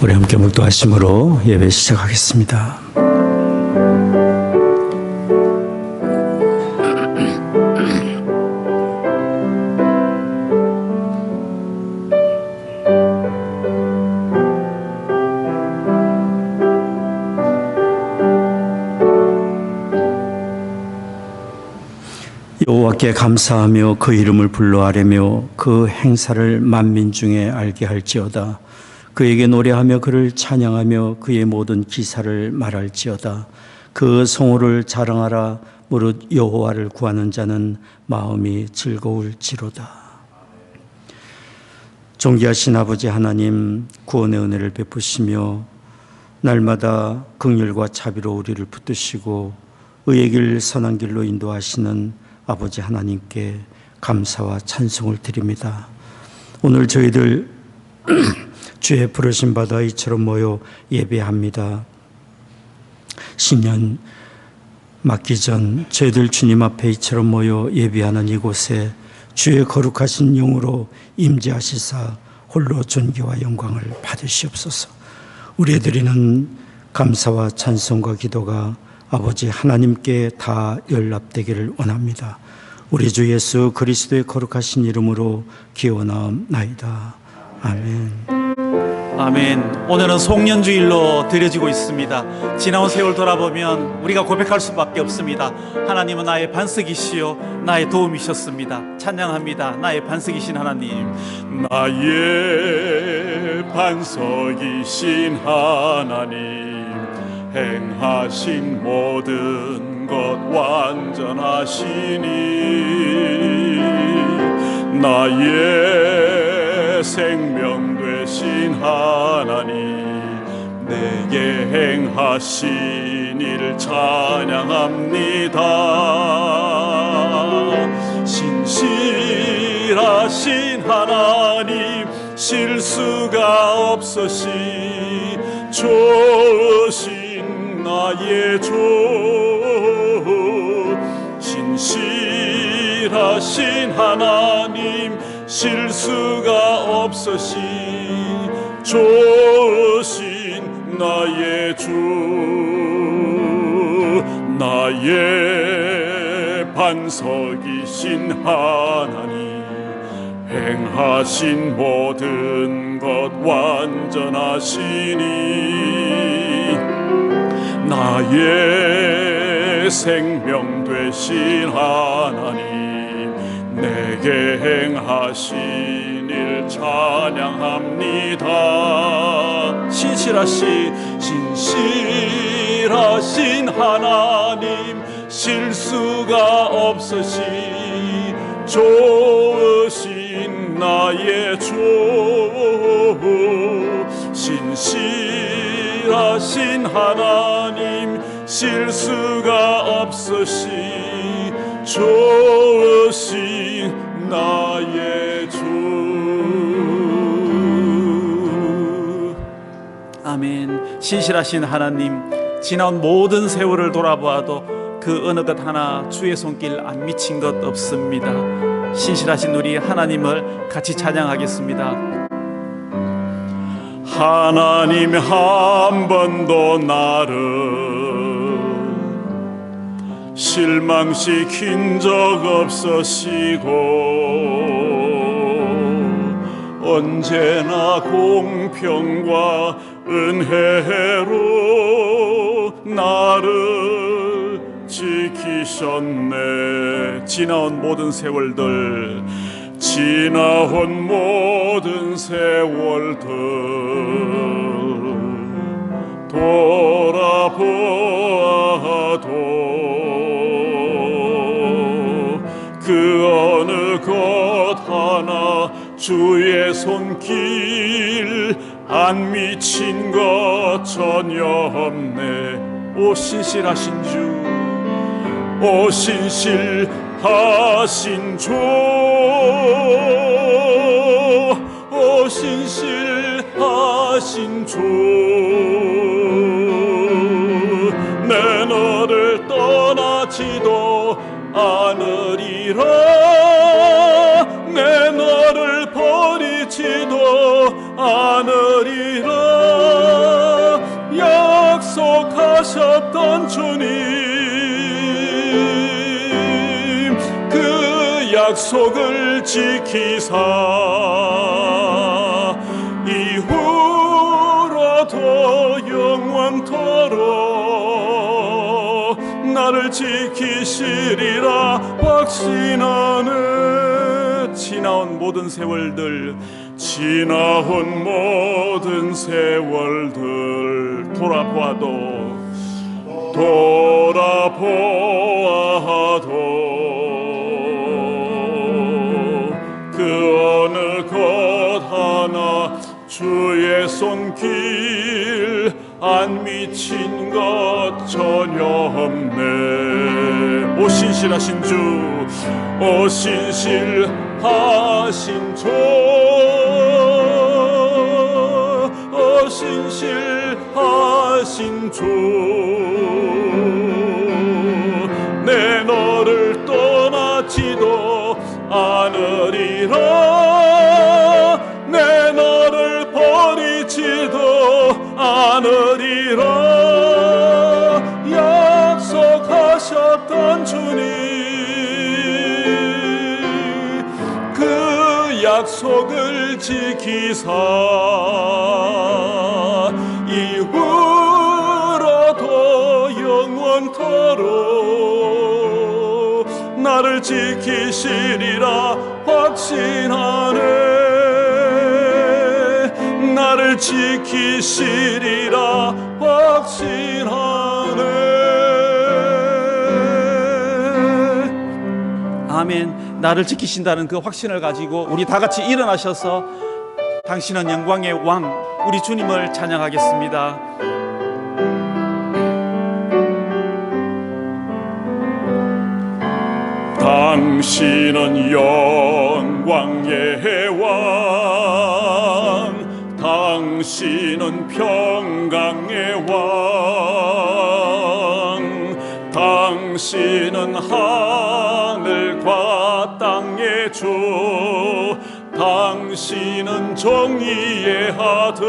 우리 함께 묵도하심으로 예배 시작하겠습니다. 여호와께 감사하며 그 이름을 불러 아뢰며 그 행사를 만민 중에 알게 할지어다. 그에게 노래하며 그를 찬양하며 그의 모든 기사를 말할지어다. 그 성호를 자랑하라. 무릇 여호와를 구하는 자는 마음이 즐거울지로다. 존귀하신 아버지 하나님, 구원의 은혜를 베푸시며 날마다 긍휼과 자비로 우리를 붙드시고 의의 길 선한 길로 인도하시는 아버지 하나님께 감사와 찬송을 드립니다. 오늘 저희들 주의 부르심 받아 이처럼 모여 예배합니다. 신년 맞기 전 저희들 주님 앞에 이처럼 모여 예배하는 이곳에 주의 거룩하신 영으로 임재하시사 홀로 존귀와 영광을 받으시옵소서. 우리 드리는 감사와 찬송과 기도가 아버지 하나님께 다 연락되기를 원합니다. 우리 주 예수 그리스도의 거룩하신 이름으로 기원하옵나이다. 아멘. 아멘. 오늘은 송년주일로 드려지고 있습니다. 지나온 세월 돌아보면 우리가 고백할 수밖에 없습니다. 하나님은 나의 반석이시요 나의 도움이셨습니다. 찬양합니다. 나의 반석이신 하나님. 나의 반석이신 하나님, 행하신 모든 것 완전하시니 나의 생명 되신 하나님, 내게 행하신 일 찬양합니다. 신실하신 하나님, 실수가 없으시 좋으신 나의 주, 신실하신 하나님, 실수가 없으시 좋으신 나의 주, 나의 반석이신 하나님, 행하신 모든 것 완전하시니 나의 생명 되신 하나님, 내게 행하신 일 찬양합니다. 신실하신 하나님, 실수가 없으시 좋으신 나의 주, 신실하신 하나님, 실수가 없으시 좋으신 나의 주. 아멘. 신실하신 하나님, 지나온 모든 세월을 돌아보아도 그 어느 것 하나 주의 손길 안 미친 것 없습니다. 신실하신 우리 하나님을 같이 찬양하겠습니다. 하나님 한 번도 나를 실망시킨 적 없으시고 언제나 공평과 은혜로 나를 지키셨네. 지나온 모든 세월들, 지나온 모든 세월들 돌아보아도 그 어느 것 하나 주의 손길 안 미친 것 전혀 없네. 오 신실하신 주, 오 신실하신 주, 오 신실하신 주, 내 너를 떠나지도 않으리라, 내 너를 버리지도 않으리라. 약속하셨던 주님, 그 약속을 지키사 이후로도 영원토록 나를 지키시리라 확신하네. 지나온 모든 세월들, 지나온 모든 세월들 돌아보아도 그 어느 것 하나 주의 손길 안 미친 것 전혀 없네. 오 신실하신 주, 오 신실하신 주, 오 신실하신 주, 내 너를 떠나지도 않으리라, 내 너를 버리지도 않으리라. 약속하셨던 주님, 그 약속을 지키사 이후로도 영원토록 나를 지키시리라 확신하네. 나를 지키시리라 확신하네. 아멘. 나를 지키신다는 그 확신을 가지고 우리 다 같이 일어나셔서 당신은 영광의 왕, 우리 주님을 찬양하겠습니다. 당신은 영광의 왕, 당신은 평강의 왕, 당신은 하늘과 땅의 주, 당신은 정의의 아들.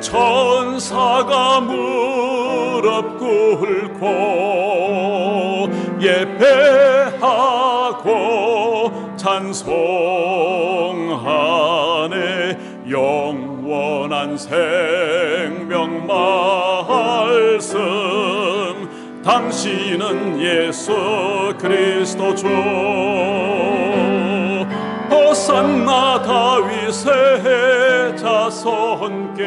천사가 무릎 꿇고 예배하고 찬송하네. 영원한 생명 말씀, 당신은 예수 그리스도 주. 호산나 다윗의 자손께,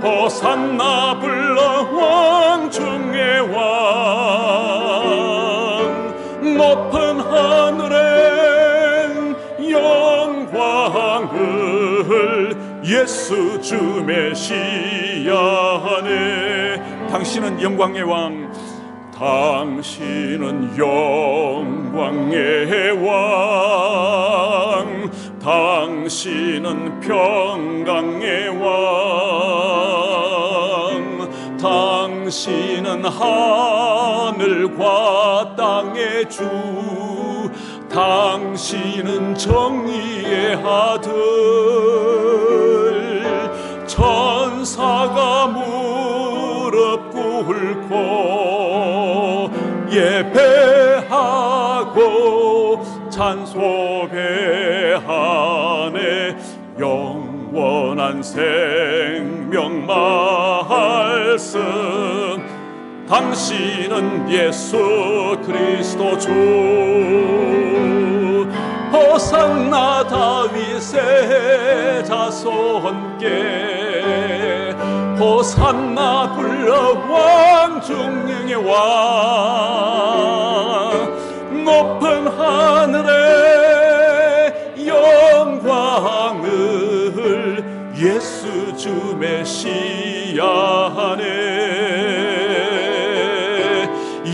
호산나 불러 왕 중의 왕. 높은 하늘엔 영광을 예수 주 메시아네. 당신은 영광의 왕, 당신은 영광의 왕, 당신은 평강의 왕, 당신은 하늘과 땅의 주, 당신은 정의의 아들. 천사가 무릎 꿇고 예배하고 찬송하네. 영원한 생명 말씀, 당신은 예수 그리스도 주. 호산나 다윗의 자손께, 호산나 불러 왕 중의 왕. 높은 하늘에 영광을 예수 주 메시아네.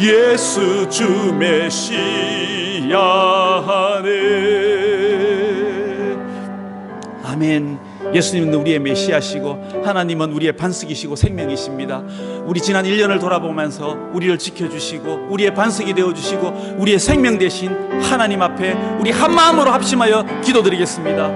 예수 주 메시아네. 아멘. 예수님은 우리의 메시아시고 하나님은 우리의 반석이시고 생명이십니다. 우리 지난 1년을 돌아보면서 우리를 지켜주시고 우리의 반석이 되어주시고 우리의 생명 되신 하나님 앞에 우리 한마음으로 합심하여 기도드리겠습니다.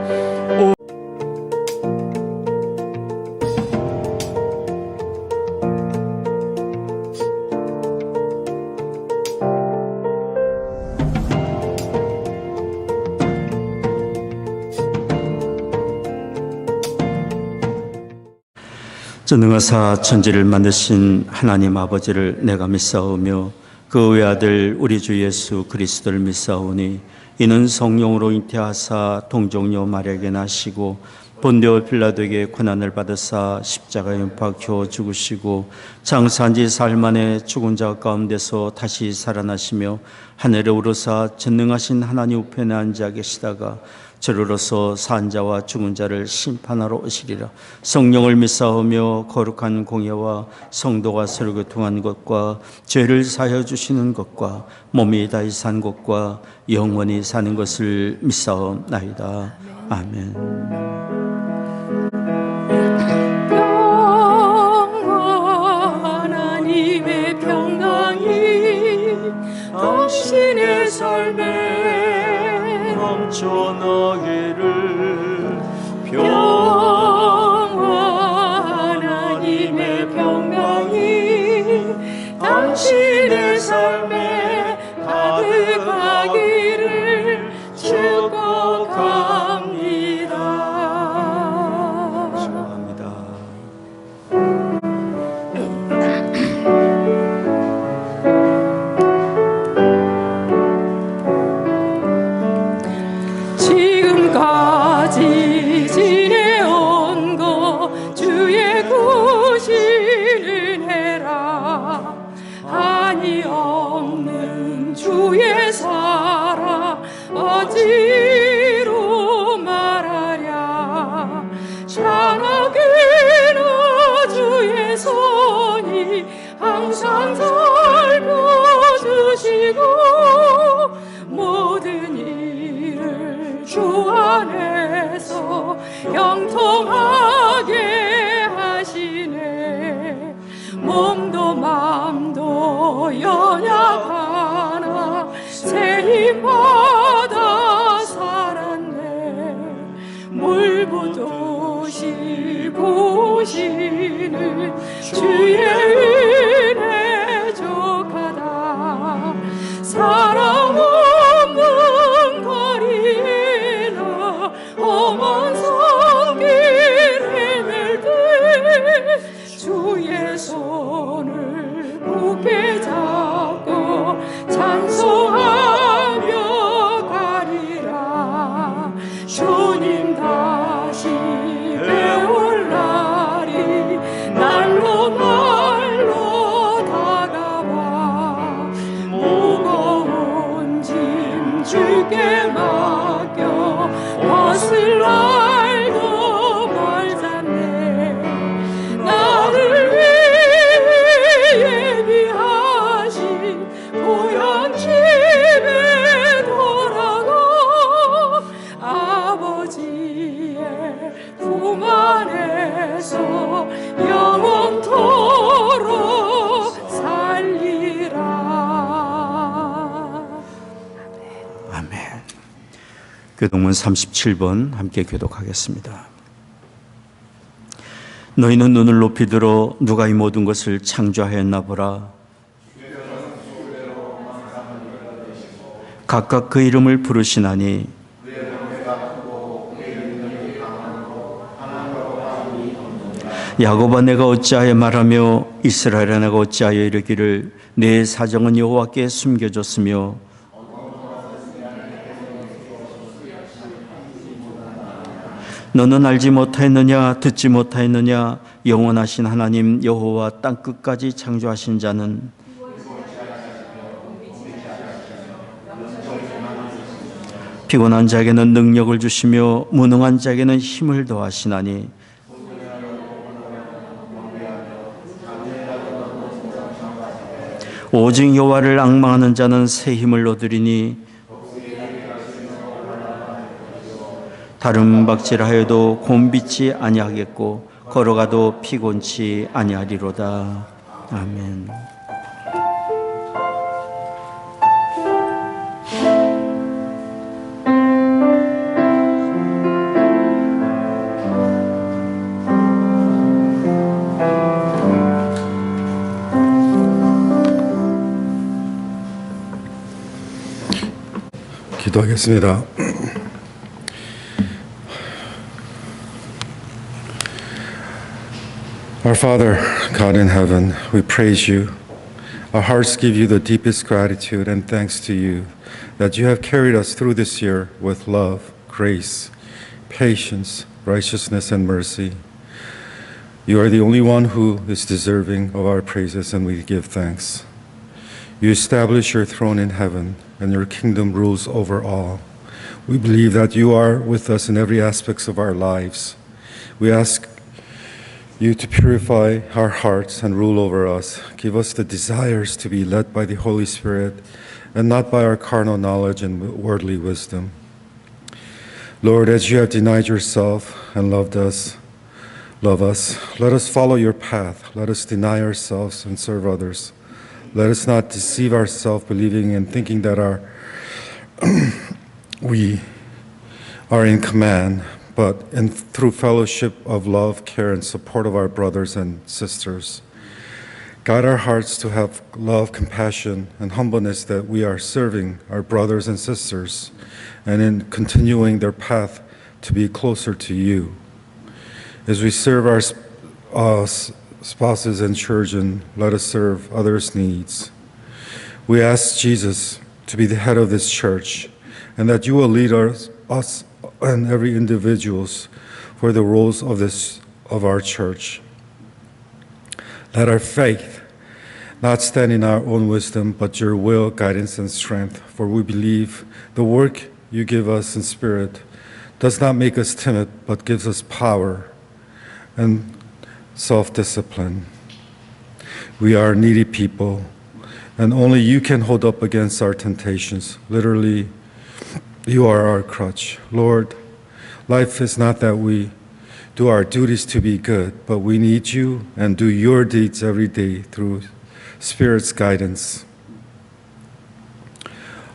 전능하사 천지를 만드신 하나님 아버지를 내가 믿사오며 그 외아들 우리 주 예수 그리스도를 믿사오니 이는 성령으로 잉태하사 동정녀 마리아에게 나시고 본디오 빌라도에게 고난을 받으사 십자가에 못 박혀 죽으시고 장사한 지 사흘 만에 죽은 자 가운데서 다시 살아나시며 하늘에 오르사 전능하신 하나님 우편에 앉아 계시다가 저로서 산 자와 죽은 자를 심판하러 오시리라. 성령을 믿사오며 거룩한 공예와 성도가 서로 교통한 것과 죄를 사하여 주시는 것과 몸이 다시 산 것과 영원히 사는 것을 믿사옵나이다. 아멘. 하나님의 평강이 당신의 삶에 넘쳐나기를 평화 하나님의 평강이 당신의 삶에 가득하기를 축복합니다. 지금까지 지내온 것 주의 구시는 해라. 한이 없는 주의 사랑 어찌로 말하랴. 찬하게나 주의 손이 항상 살펴주시고 모든 일을 주 안에서 영통하게 하시네. 몸도 맘도 연약하나 새 힘 받아 살았네. 물부듯이 보시는 주의 은혜 족하다. 사람 없는 거리에나 험한 성길 헤맬 때 주의 손을 굳게 잡고 찬송하며 가리라. 주님 다시 배울 날이 날로 날로 다가와. 무거운 짐 주께 맡겨 벗을 날도 멀잖네. 나를 위해 예비하신 고향 집에 돌아가 아버지의 품 안에서 영원토록 살리라. 아멘. 교동문 37번 함께 교독하겠습니다. 너희는 눈을 높이 들어 누가 이 모든 것을 창조하였나 보라. 각각 그 이름을 부르시나니 야곱아 내가 어찌하여 말하며 이스라엘아 내가 어찌하여 이르기를 내 사정은 여호와께 숨겨졌으며 너는 알지 못하였느냐 듣지 못하였느냐 영원하신 하나님 여호와 땅끝까지 창조하신 자는 피곤한 자에게는 능력을 주시며 무능한 자에게는 힘을 더하시나니 오직 여호와를 앙망하는 자는 새 힘을 얻으리니 다른 박질하여도 곤비치 아니하겠고 걸어가도 피곤치 아니하리로다. 아멘. 기도하겠습니다. Our Father, God in heaven, we praise you. Our hearts give you the deepest gratitude and thanks to you that you have carried us through this year with love, grace, patience, righteousness, and mercy. You are the only one who is deserving of our praises, and we give thanks. You establish your throne in heaven, and your kingdom rules over all. We believe that you are with us in every aspect of our lives. We ask you to purify our hearts and rule over us. Give us the desires to be led by the Holy Spirit and not by our carnal knowledge and worldly wisdom. Lord, as you have denied yourself and loved us, love us. Let us follow your path. Let us deny ourselves and serve others. Let us not deceive ourselves, believing and thinking that we are in command, but through fellowship of love, care, and support of our brothers and sisters. Guide our hearts to have love, compassion, and humbleness that we are serving our brothers and sisters, and in continuing their path to be closer to you. As we serve our spouses and children, let us serve others' needs. We ask Jesus to be the head of this church, and that you will lead us and every individuals for the roles of our church. Let our faith not stand in our own wisdom, but your will, guidance, and strength. For we believe the work you give us in spirit does not make us timid, but gives us power and self-discipline. We are needy people, and only you can hold up against our temptations. Literally, you are our crutch. Lord, life is not that we do our duties to be good, but we need you and do your deeds every day through Spirit's guidance.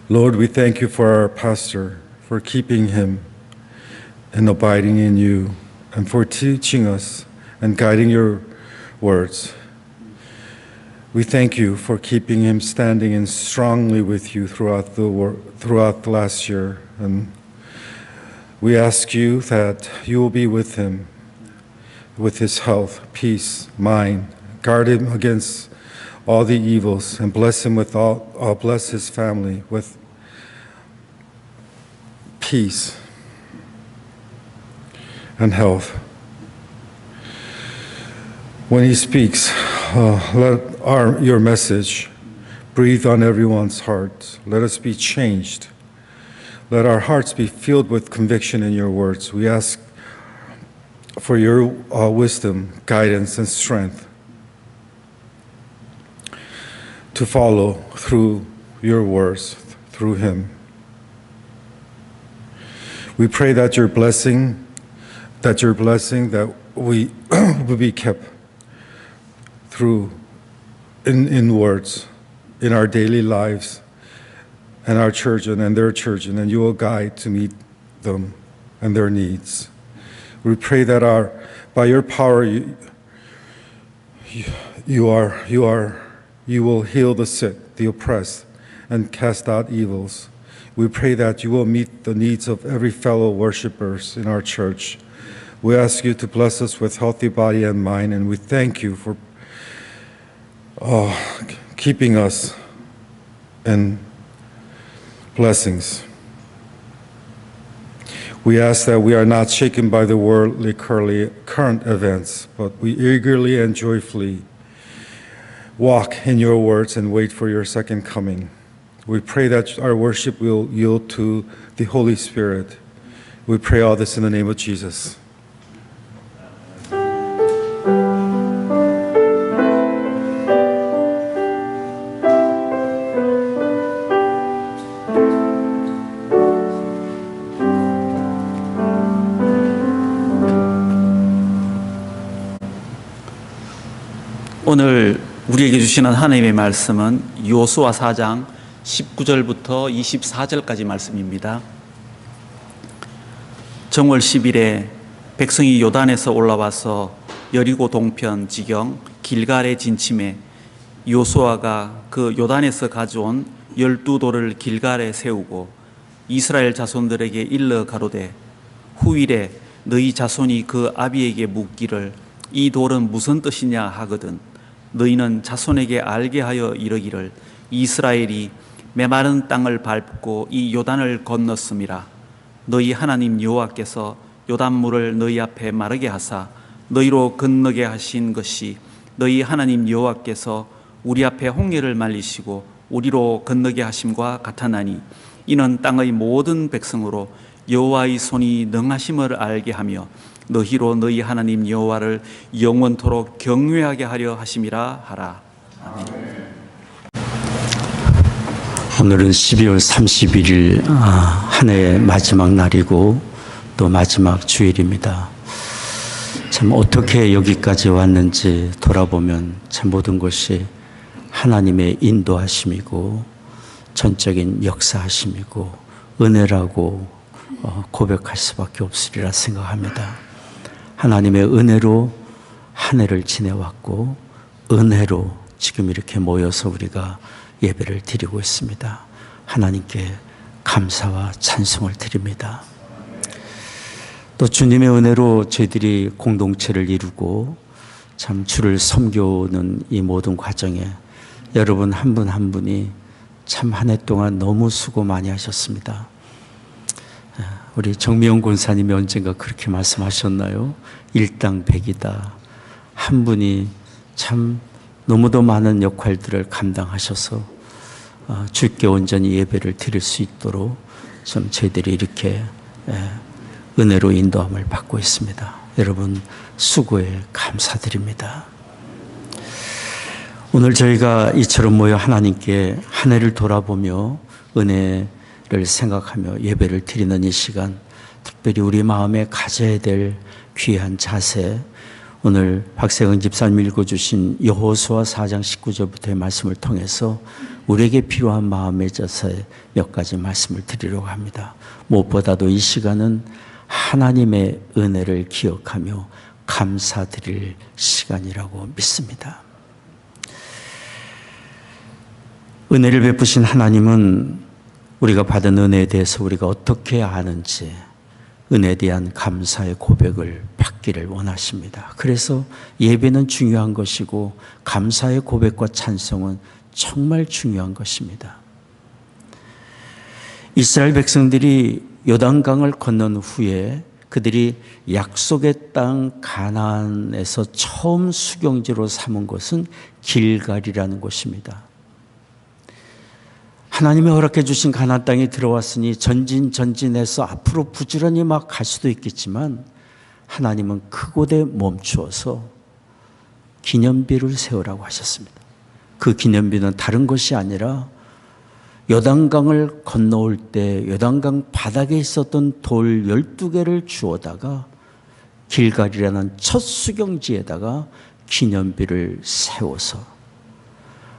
Lord, we thank you for our pastor, for keeping him and abiding in you, and for teaching us and guiding your words. We thank you for keeping him standing and strongly with you throughout the last year. And we ask you that you will be with him, with his health, peace, mind. Guard him against all the evils, and bless him with bless his family with peace and health. When he speaks, let your message breathe on everyone's heart. Let us be changed. Let our hearts be filled with conviction in your words. We ask for your wisdom, guidance, and strength to follow through your words, through him. We pray that your blessing that we will be kept through in words, in our daily lives, and our children and their children, and you will guide to meet them and their needs. We pray that by your power you will heal the sick, the oppressed, and cast out evils. We pray that you will meet the needs of every fellow worshipers in our church. We ask you to bless us with healthy body and mind, and we thank you for keeping us in blessings. We ask that we are not shaken by the worldly current events, but we eagerly and joyfully walk in your words and wait for your second coming. We pray that our worship will yield to the Holy Spirit. We pray all this in the name of Jesus. 오늘 우리에게 주시는 하나님의 말씀은 여호수아 4장 19절부터 24절까지 말씀입니다. 정월 10일에 백성이 요단에서 올라와서 여리고 동편 지경 길갈에 진침해 여호수아가 그 요단에서 가져온 12돌을 길갈에 세우고 이스라엘 자손들에게 일러 가로되 후일에 너희 자손이 그 아비에게 묻기를 이 돌은 무슨 뜻이냐 하거든 너희는 자손에게 알게 하여 이르기를 이스라엘이 메마른 땅을 밟고 이 요단을 건넜음이라. 너희 하나님 여호와께서 요단물을 너희 앞에 마르게 하사 너희로 건너게 하신 것이 너희 하나님 여호와께서 우리 앞에 홍해를 말리시고 우리로 건너게 하심과 같아나니 이는 땅의 모든 백성으로 여호와의 손이 능하심을 알게 하며 너희로 너희 하나님 여호와를 영원토록 경외하게 하려 하심이라 하라. 아멘. 오늘은 12월 31일 한 해의 마지막 날이고 또 마지막 주일입니다. 참 어떻게 여기까지 왔는지 돌아보면 참 모든 것이 하나님의 인도하심이고 전적인 역사하심이고 은혜라고 고백할 수밖에 없으리라 생각합니다. 하나님의 은혜로 한 해를 지내왔고 은혜로 지금 이렇게 모여서 우리가 예배를 드리고 있습니다. 하나님께 감사와 찬송을 드립니다. 또 주님의 은혜로 저희들이 공동체를 이루고 참 주를 섬겨오는 이 모든 과정에 여러분 한 분 한 분이 참 한 해 동안 너무 수고 많이 하셨습니다. 우리 정미영 권사님이 언젠가 그렇게 말씀하셨나요? 일당백이다. 한 분이 참 너무도 많은 역할들을 감당하셔서 주께 온전히 예배를 드릴 수 있도록 좀 저희들이 이렇게 은혜로 인도함을 받고 있습니다. 여러분 수고에 감사드립니다. 오늘 저희가 이처럼 모여 하나님께 한 해를 돌아보며 은혜를 생각하며 예배를 드리는 이 시간, 특별히 우리 마음에 가져야 될 귀한 자세, 오늘 박세근 집사님 읽어주신 여호수아 4장 19절부터의 말씀을 통해서 우리에게 필요한 마음의 자세 몇 가지 말씀을 드리려고 합니다. 무엇보다도 이 시간은 하나님의 은혜를 기억하며 감사드릴 시간이라고 믿습니다. 은혜를 베푸신 하나님은 우리가 받은 은혜에 대해서 우리가 어떻게 아는지 은혜에 대한 감사의 고백을 받기를 원하십니다. 그래서 예배는 중요한 것이고 감사의 고백과 찬송은 정말 중요한 것입니다. 이스라엘 백성들이 요단강을 건넌 후에 그들이 약속의 땅 가나안에서 처음 수경지로 삼은 것은 길갈이라는 곳입니다. 하나님이 허락해 주신 가나안 땅에 들어왔으니 전진해서 앞으로 부지런히 막 갈 수도 있겠지만 하나님은 그곳에 멈추어서 기념비를 세우라고 하셨습니다. 그 기념비는 다른 것이 아니라 요단강을 건너올 때 요단강 바닥에 있었던 돌 12개를 주워다가 길갈이라는 첫 수경지에다가 기념비를 세워서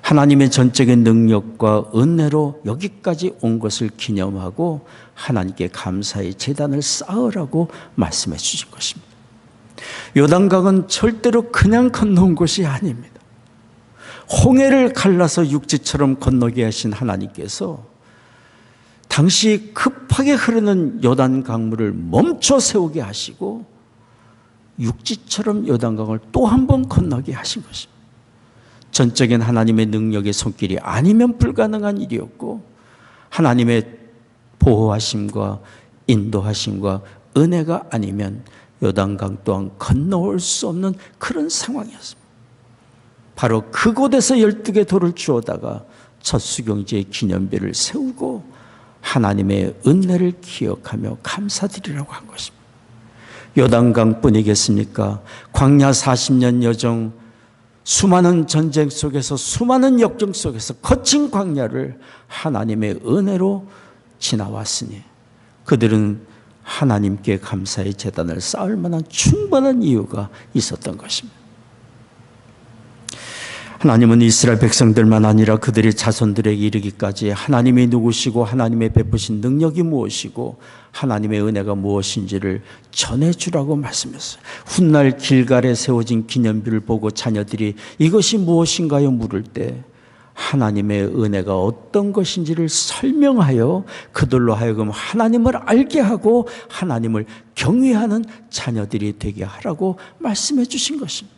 하나님의 전적인 능력과 은혜로 여기까지 온 것을 기념하고 하나님께 감사의 제단을 쌓으라고 말씀해 주신 것입니다. 요단강은 절대로 그냥 건너온 것이 아닙니다. 홍해를 갈라서 육지처럼 건너게 하신 하나님께서 당시 급하게 흐르는 요단 강물을 멈춰 세우게 하시고 육지처럼 요단강을 또 한 번 건너게 하신 것입니다. 전적인 하나님의 능력의 손길이 아니면 불가능한 일이었고 하나님의 보호하심과 인도하심과 은혜가 아니면 요단강 또한 건너올 수 없는 그런 상황이었습니다. 바로 그곳에서 12개 돌을 주워다가 첫 수경지의 기념비를 세우고 하나님의 은혜를 기억하며 감사드리라고 한 것입니다. 요단강뿐이겠습니까? 광야 40년 여정, 수많은 전쟁 속에서 수많은 역경 속에서 거친 광야를 하나님의 은혜로 지나왔으니 그들은 하나님께 감사의 제단을 쌓을 만한 충분한 이유가 있었던 것입니다. 하나님은 이스라엘 백성들만 아니라 그들의 자손들에게 이르기까지 하나님이 누구시고 하나님의 베푸신 능력이 무엇이고 하나님의 은혜가 무엇인지를 전해주라고 말씀했어요. 훗날 길갈에 세워진 기념비를 보고 자녀들이 이것이 무엇인가요? 물을 때 하나님의 은혜가 어떤 것인지를 설명하여 그들로 하여금 하나님을 알게 하고 하나님을 경외하는 자녀들이 되게 하라고 말씀해 주신 것입니다.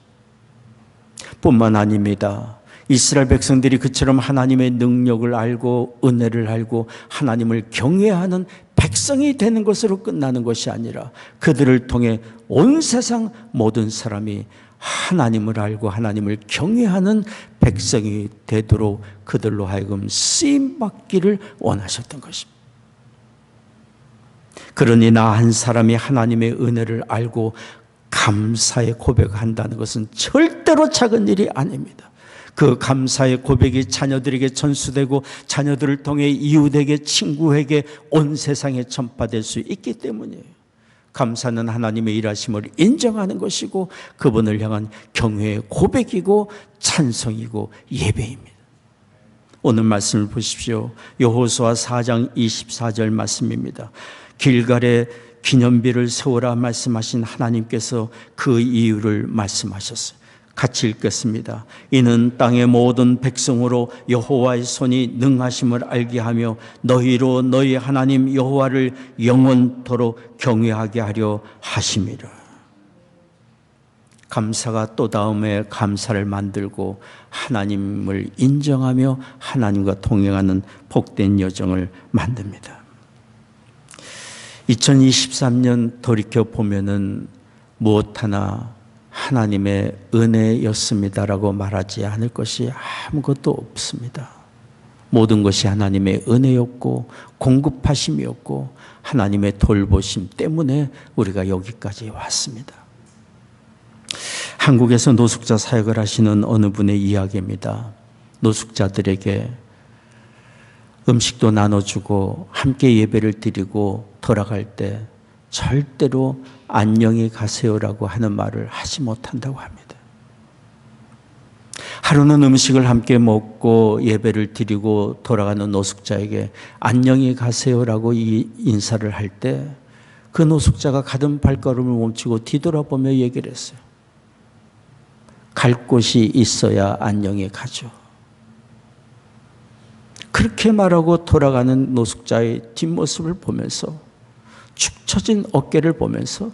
뿐만 아닙니다. 이스라엘 백성들이 그처럼 하나님의 능력을 알고 은혜를 알고 하나님을 경외하는 백성이 되는 것으로 끝나는 것이 아니라 그들을 통해 온 세상 모든 사람이 하나님을 알고 하나님을 경외하는 백성이 되도록 그들로 하여금 쓰임받기를 원하셨던 것입니다. 그러니 나 한 사람이 하나님의 은혜를 알고 감사의 고백한다는 것은 절대로 작은 일이 아닙니다. 그 감사의 고백이 자녀들에게 전수되고 자녀들을 통해 이웃에게 친구에게 온 세상에 전파될 수 있기 때문이에요. 감사는 하나님의 일하심을 인정하는 것이고 그분을 향한 경외의 고백이고 찬송이고 예배입니다. 오늘 말씀을 보십시오. 여호수아 4장 24절 말씀입니다. 길갈에 기념비를 세우라 말씀하신 하나님께서 그 이유를 말씀하셨어요. 같이 읽겠습니다. 이는 땅의 모든 백성으로 여호와의 손이 능하심을 알게 하며 너희로 너희 하나님 여호와를 영원토록 경외하게 하려 하심이라. 감사가 또 다음에 감사를 만들고 하나님을 인정하며 하나님과 동행하는 복된 여정을 만듭니다. 2023년 돌이켜보면은 무엇 하나 하나님의 은혜였습니다라고 말하지 않을 것이 아무것도 없습니다. 모든 것이 하나님의 은혜였고 공급하심이었고 하나님의 돌보심 때문에 우리가 여기까지 왔습니다. 한국에서 노숙자 사역을 하시는 어느 분의 이야기입니다. 노숙자들에게 음식도 나눠주고 함께 예배를 드리고 돌아갈 때 절대로 안녕히 가세요라고 하는 말을 하지 못한다고 합니다. 하루는 음식을 함께 먹고 예배를 드리고 돌아가는 노숙자에게 안녕히 가세요라고 인사를 할 때 그 노숙자가 가던 발걸음을 멈추고 뒤돌아보며 얘기를 했어요. 갈 곳이 있어야 안녕히 가죠. 그렇게 말하고 돌아가는 노숙자의 뒷모습을 보면서 축 처진 어깨를 보면서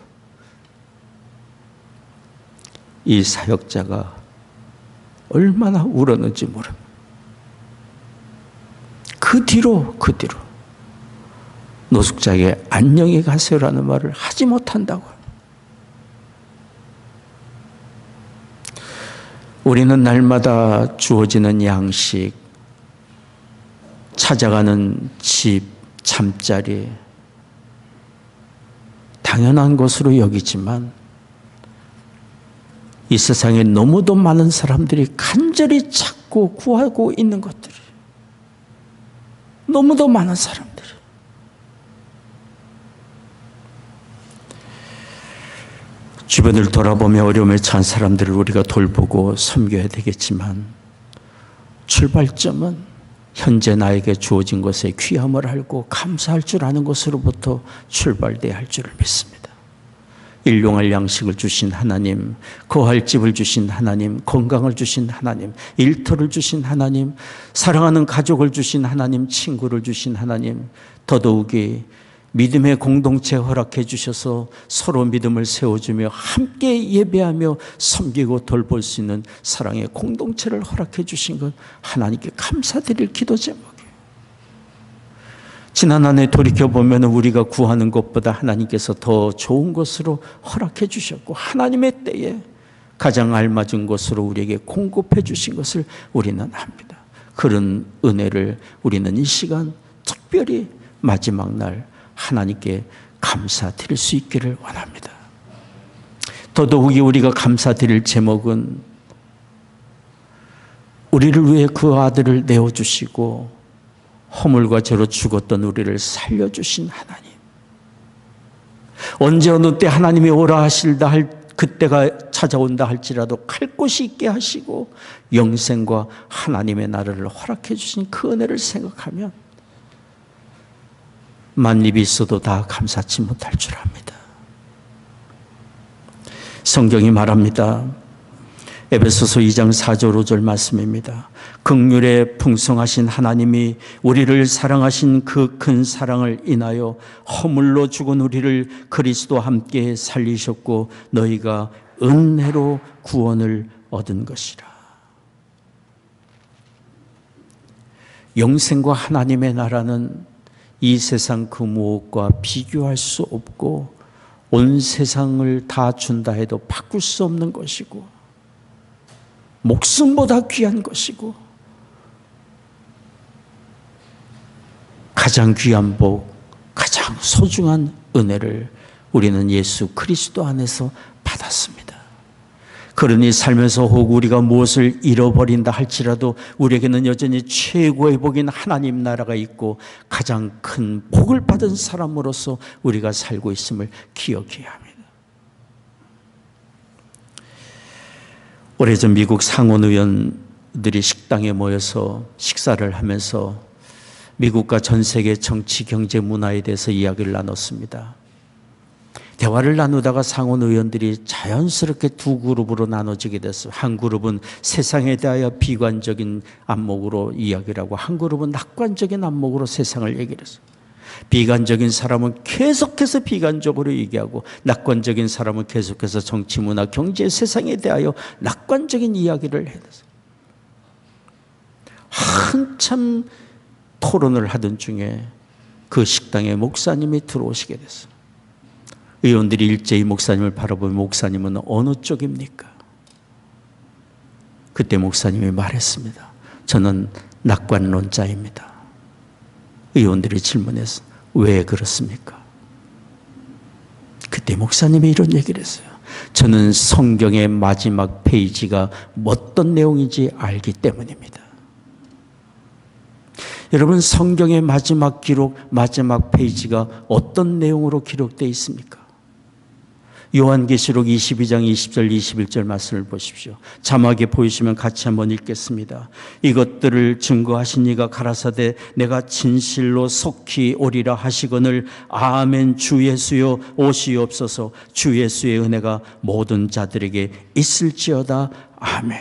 이 사역자가 얼마나 울었는지 모릅니다. 그 뒤로 노숙자에게 안녕히 가세요라는 말을 하지 못한다고 합니다. 우리는 날마다 주어지는 양식, 찾아가는 집, 잠자리 당연한 것으로 여기지만 이 세상에 너무도 많은 사람들이 간절히 찾고 구하고 있는 것들이 너무도 많은 사람들이 주변을 돌아보며 어려움에 처한 사람들을 우리가 돌보고 섬겨야 되겠지만 출발점은 현재 나에게 주어진 것의 귀함을 알고 감사할 줄 아는 것으로부터 출발돼야 할 줄을 믿습니다. 일용할 양식을 주신 하나님, 거할 집을 주신 하나님, 건강을 주신 하나님, 일터를 주신 하나님, 사랑하는 가족을 주신 하나님, 친구를 주신 하나님, 더더욱이 믿음의 공동체 허락해 주셔서 서로 믿음을 세워주며 함께 예배하며 섬기고 돌볼 수 있는 사랑의 공동체를 허락해 주신 것 하나님께 감사드릴 기도 제목이에요. 지난 한 해 돌이켜보면 우리가 구하는 것보다 하나님께서 더 좋은 것으로 허락해 주셨고 하나님의 때에 가장 알맞은 것으로 우리에게 공급해 주신 것을 우리는 압니다. 그런 은혜를 우리는 이 시간 특별히 마지막 날 하나님께 감사드릴 수 있기를 원합니다. 더더욱이 우리가 감사드릴 제목은 우리를 위해 그 아들을 내어주시고 허물과 죄로 죽었던 우리를 살려주신 하나님, 언제 어느 때 하나님이 오라 하실다 할 그때가 찾아온다 할지라도 갈 곳이 있게 하시고 영생과 하나님의 나라를 허락해 주신 그 은혜를 생각하면 만입이 있어도 다 감사치 못할 줄 압니다. 성경이 말합니다. 에베소서 2장 4절 5절 말씀입니다. 긍휼에 풍성하신 하나님이 우리를 사랑하신 그 큰 사랑을 인하여 허물로 죽은 우리를 그리스도와 함께 살리셨고 너희가 은혜로 구원을 얻은 것이라. 영생과 하나님의 나라는 이 세상 그 무엇과 비교할 수 없고 온 세상을 다 준다 해도 바꿀 수 없는 것이고 목숨보다 귀한 것이고 가장 귀한 복, 가장 소중한 은혜를 우리는 예수 그리스도 안에서 받았습니다. 그러니 살면서 혹 우리가 무엇을 잃어버린다 할지라도 우리에게는 여전히 최고의 복인 하나님 나라가 있고 가장 큰 복을 받은 사람으로서 우리가 살고 있음을 기억해야 합니다. 오래전 미국 상원 의원들이 식당에 모여서 식사를 하면서 미국과 전 세계 정치, 경제, 문화에 대해서 이야기를 나눴습니다. 대화를 나누다가 상원 의원들이 자연스럽게 두 그룹으로 나눠지게 됐어요. 한 그룹은 세상에 대하여 비관적인 안목으로 이야기를 하고 한 그룹은 낙관적인 안목으로 세상을 얘기를 했어요. 비관적인 사람은 계속해서 비관적으로 얘기하고 낙관적인 사람은 계속해서 정치, 문화, 경제, 세상에 대하여 낙관적인 이야기를 해요. 한참 토론을 하던 중에 그 식당에 목사님이 들어오시게 됐어요. 의원들이 일제히 목사님을 바라보면 목사님은 어느 쪽입니까? 그때 목사님이 말했습니다. 저는 낙관론자입니다. 의원들이 질문해서 왜 그렇습니까? 그때 목사님이 이런 얘기를 했어요. 저는 성경의 마지막 페이지가 어떤 내용인지 알기 때문입니다. 여러분, 성경의 마지막 기록, 마지막 페이지가 어떤 내용으로 기록되어 있습니까? 요한계시록 22장 20절 21절 말씀을 보십시오. 자막에 보이시면 같이 한번 읽겠습니다. 이것들을 증거하신 이가 가라사대 내가 진실로 속히 오리라 하시거늘 아멘. 주 예수여 오시옵소서. 주 예수의 은혜가 모든 자들에게 있을지어다. 아멘.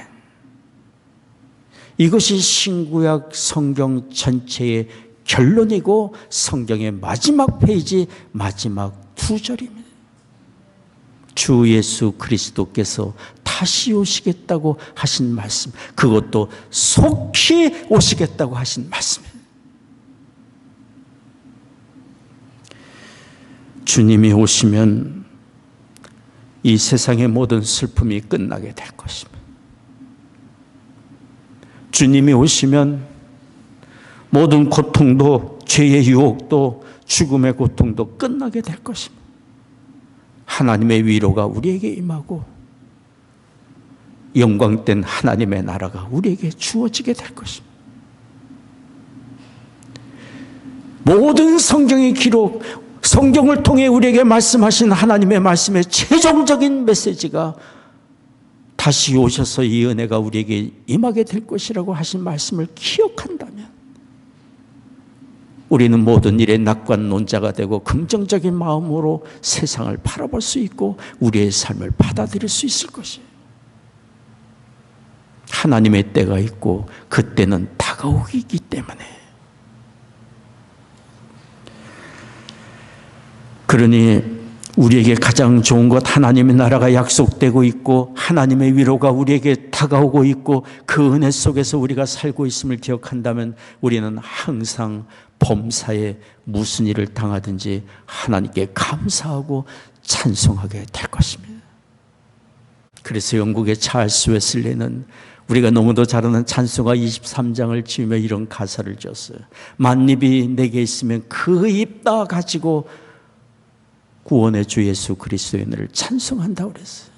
이것이 신구약 성경 전체의 결론이고 성경의 마지막 페이지 마지막 두 절입니다. 주 예수 그리스도께서 다시 오시겠다고 하신 말씀, 그것도 속히 오시겠다고 하신 말씀입니다. 주님이 오시면 이 세상의 모든 슬픔이 끝나게 될 것입니다. 주님이 오시면 모든 고통도, 죄의 유혹도, 죽음의 고통도 끝나게 될 것입니다. 하나님의 위로가 우리에게 임하고 영광된 하나님의 나라가 우리에게 주어지게 될 것입니다. 모든 성경의 기록, 성경을 통해 우리에게 말씀하신 하나님의 말씀의 최종적인 메시지가 다시 오셔서 이 은혜가 우리에게 임하게 될 것이라고 하신 말씀을 기억한다면 우리는 모든 일에 낙관론자가 되고 긍정적인 마음으로 세상을 바라볼 수 있고 우리의 삶을 받아들일 수 있을 것이에요. 하나님의 때가 있고 그 때는 다가오기 때문에. 그러니 우리에게 가장 좋은 것, 하나님의 나라가 약속되고 있고 하나님의 위로가 우리에게 다가오고 있고 그 은혜 속에서 우리가 살고 있음을 기억한다면 우리는 항상 범사에 무슨 일을 당하든지 하나님께 감사하고 찬송하게 될 것입니다. 그래서 영국의 찰스 웨슬리는 우리가 너무도 잘 아는 찬송가 23장을 지으며 이런 가사를 지었어요. 만입이 내게 있으면 그 입 다 가지고 구원의 주 예수 그리스도의 은혜를 찬송한다고 그랬어요.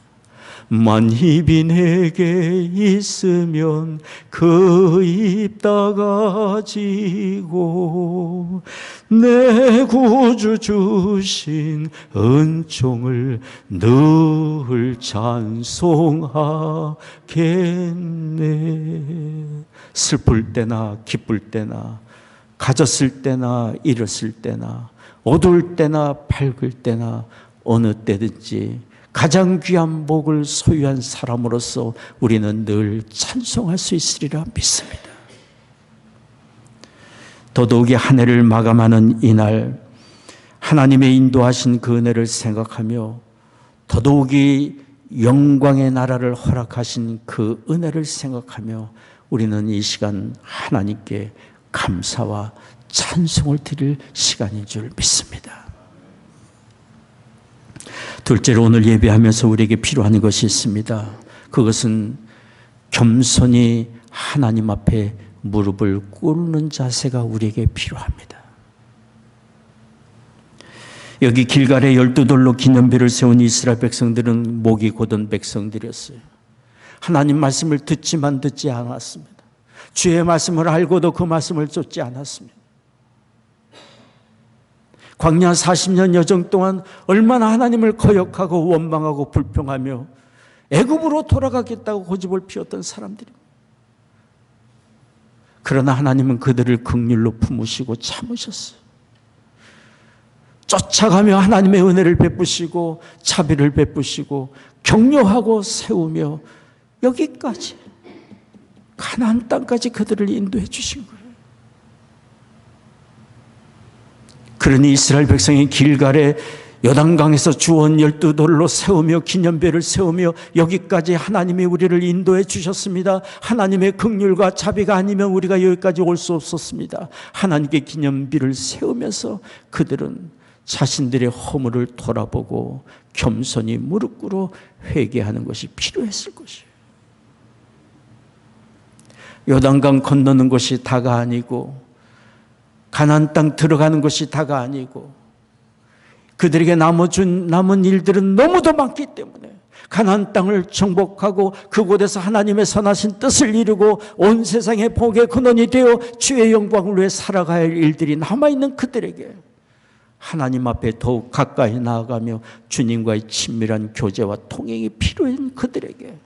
만입이 내게 있으면 그 입 다 가지고 내 구주 주신 은총을 늘 찬송하겠네. 슬플 때나 기쁠 때나 가졌을 때나 잃었을 때나 어두울 때나 밝을 때나 어느 때든지 가장 귀한 복을 소유한 사람으로서 우리는 늘 찬송할 수 있으리라 믿습니다. 더더욱이 한 해를 마감하는 이날 하나님의 인도하신 그 은혜를 생각하며 더더욱이 영광의 나라를 허락하신 그 은혜를 생각하며 우리는 이 시간 하나님께 감사와 찬송을 드릴 시간인 줄 믿습니다. 둘째로 오늘 예배하면서 우리에게 필요한 것이 있습니다. 그것은 겸손히 하나님 앞에 무릎을 꿇는 자세가 우리에게 필요합니다. 여기 길갈에 12돌로 기념비를 세운 이스라엘 백성들은 목이 곧은 백성들이었어요. 하나님 말씀을 듣지만 듣지 않았습니다. 주의 말씀을 알고도 그 말씀을 쫓지 않았습니다. 광야 40년 여정 동안 얼마나 하나님을 거역하고 원망하고 불평하며 애굽으로 돌아가겠다고 고집을 피웠던 사람들입니다. 그러나 하나님은 그들을 긍휼로 품으시고 참으셨어요. 쫓아가며 하나님의 은혜를 베푸시고 자비를 베푸시고 격려하고 세우며 여기까지 가나안 땅까지 그들을 인도해 주신 거예요. 그러니 이스라엘 백성이 길갈에 요단강에서 주원 12돌로 세우며 기념배를 세우며 여기까지 하나님이 우리를 인도해 주셨습니다. 하나님의 긍휼과 자비가 아니면 우리가 여기까지 올 수 없었습니다. 하나님께 기념비를 세우면서 그들은 자신들의 허물을 돌아보고 겸손히 무릎 꿇어 회개하는 것이 필요했을 것이에요. 요단강 건너는 것이 다가 아니고 가나안 땅 들어가는 것이 다가 아니고 그들에게 남은 일들은 너무도 많기 때문에 가나안 땅을 정복하고 그곳에서 하나님의 선하신 뜻을 이루고 온 세상의 복의 근원이 되어 주의 영광을 위해 살아가야 할 일들이 남아있는 그들에게 하나님 앞에 더욱 가까이 나아가며 주님과의 친밀한 교제와 통행이 필요한 그들에게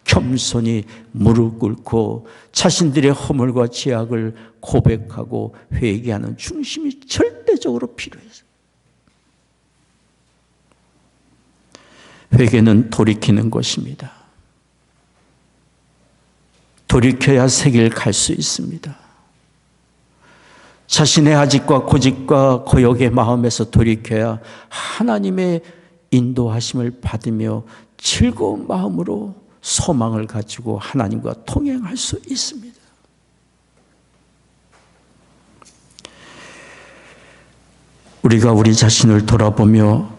겸손히 무릎 꿇고 자신들의 허물과 죄악을 고백하고 회개하는 중심이 절대적으로 필요해요. 회개는 돌이키는 것입니다. 돌이켜야 새 길 갈 수 있습니다. 자신의 아직과 고집과 거역의 마음에서 돌이켜야 하나님의 인도하심을 받으며 즐거운 마음으로 소망을 가지고 하나님과 통행할 수 있습니다. 우리가 우리 자신을 돌아보며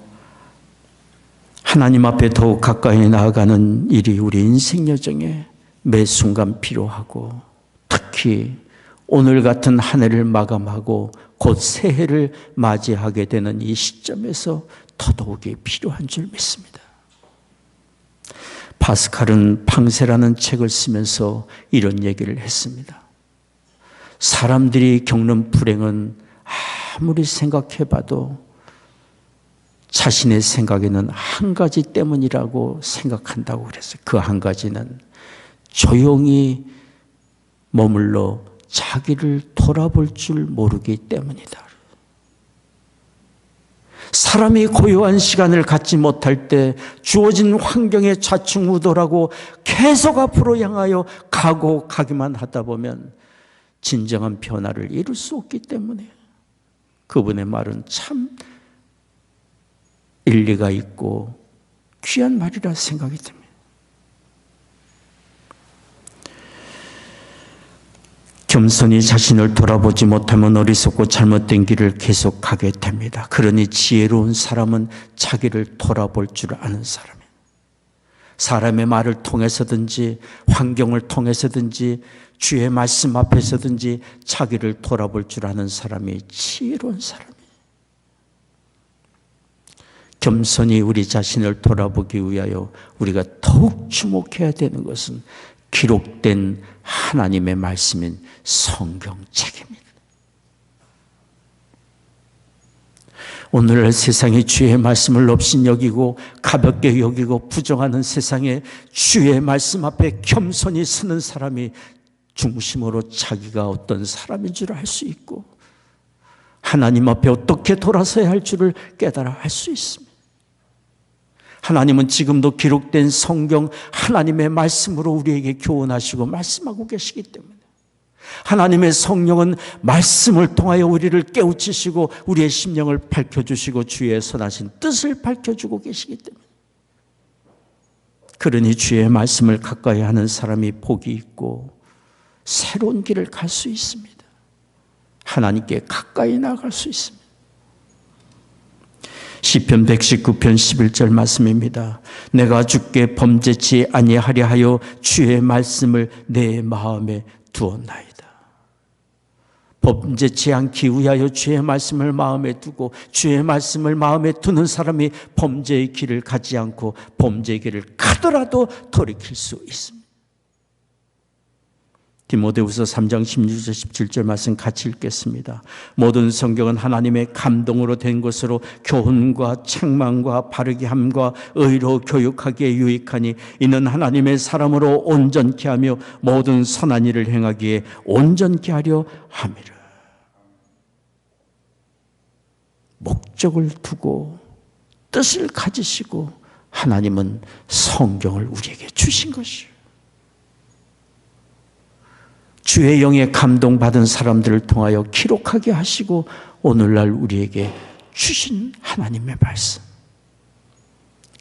하나님 앞에 더욱 가까이 나아가는 일이 우리 인생 여정에 매 순간 필요하고 특히 오늘 같은 한 해를 마감하고 곧 새해를 맞이하게 되는 이 시점에서 더더욱이 필요한 줄 믿습니다. 파스칼은 팡세라는 책을 쓰면서 이런 얘기를 했습니다. 사람들이 겪는 불행은 아무리 생각해봐도 자신의 생각에는 한 가지 때문이라고 생각한다고 그랬어요. 그 한 가지는 조용히 머물러 자기를 돌아볼 줄 모르기 때문이다. 사람이 고요한 시간을 갖지 못할 때 주어진 환경에 좌충우돌하고 계속 앞으로 향하여 가기만 하다 보면 진정한 변화를 이룰 수 없기 때문에 그분의 말은 참 일리가 있고 귀한 말이라 생각이 듭니다. 겸손히 자신을 돌아보지 못하면 어리석고 잘못된 길을 계속 가게 됩니다. 그러니 지혜로운 사람은 자기를 돌아볼 줄 아는 사람이에요. 사람의 말을 통해서든지 환경을 통해서든지 주의 말씀 앞에서든지 자기를 돌아볼 줄 아는 사람이 지혜로운 사람이에요. 겸손히 우리 자신을 돌아보기 위하여 우리가 더욱 주목해야 되는 것은 기록된 하나님의 말씀인 성경책입니다. 오늘날 세상이 주의 말씀을 없인 여기고 가볍게 여기고 부정하는 세상에 주의 말씀 앞에 겸손히 서는 사람이 중심으로 자기가 어떤 사람인 줄 알 수 있고 하나님 앞에 어떻게 돌아서야 할 줄을 깨달아 알 수 있습니다. 하나님은 지금도 기록된 성경 하나님의 말씀으로 우리에게 교훈하시고 말씀하고 계시기 때문에 하나님의 성령은 말씀을 통하여 우리를 깨우치시고 우리의 심령을 밝혀주시고 주의 선하신 뜻을 밝혀주고 계시기 때문에 그러니 주의 말씀을 가까이 하는 사람이 복이 있고 새로운 길을 갈 수 있습니다. 하나님께 가까이 나아갈 수 있습니다. 시편 119편 11절 말씀입니다. 내가 주께 범죄치 아니하려 하여 주의 말씀을 내 마음에 두었나이다. 범죄치 않기 위하여 주의 말씀을 마음에 두고 주의 말씀을 마음에 두는 사람이 범죄의 길을 가지 않고 범죄의 길을 가더라도 돌이킬 수 있습니다. 디모데후서 3장 16절 17절 말씀 같이 읽겠습니다. 모든 성경은 하나님의 감동으로 된 것으로 교훈과 책망과 바르게 함과 의로 교육하기에 유익하니 이는 하나님의 사람으로 온전케 하며 모든 선한 일을 행하기에 온전케 하려 함이라. 목적을 두고 뜻을 가지시고 하나님은 성경을 우리에게 주신 것이에요. 주의 영에 감동받은 사람들을 통하여 기록하게 하시고 오늘날 우리에게 주신 하나님의 말씀.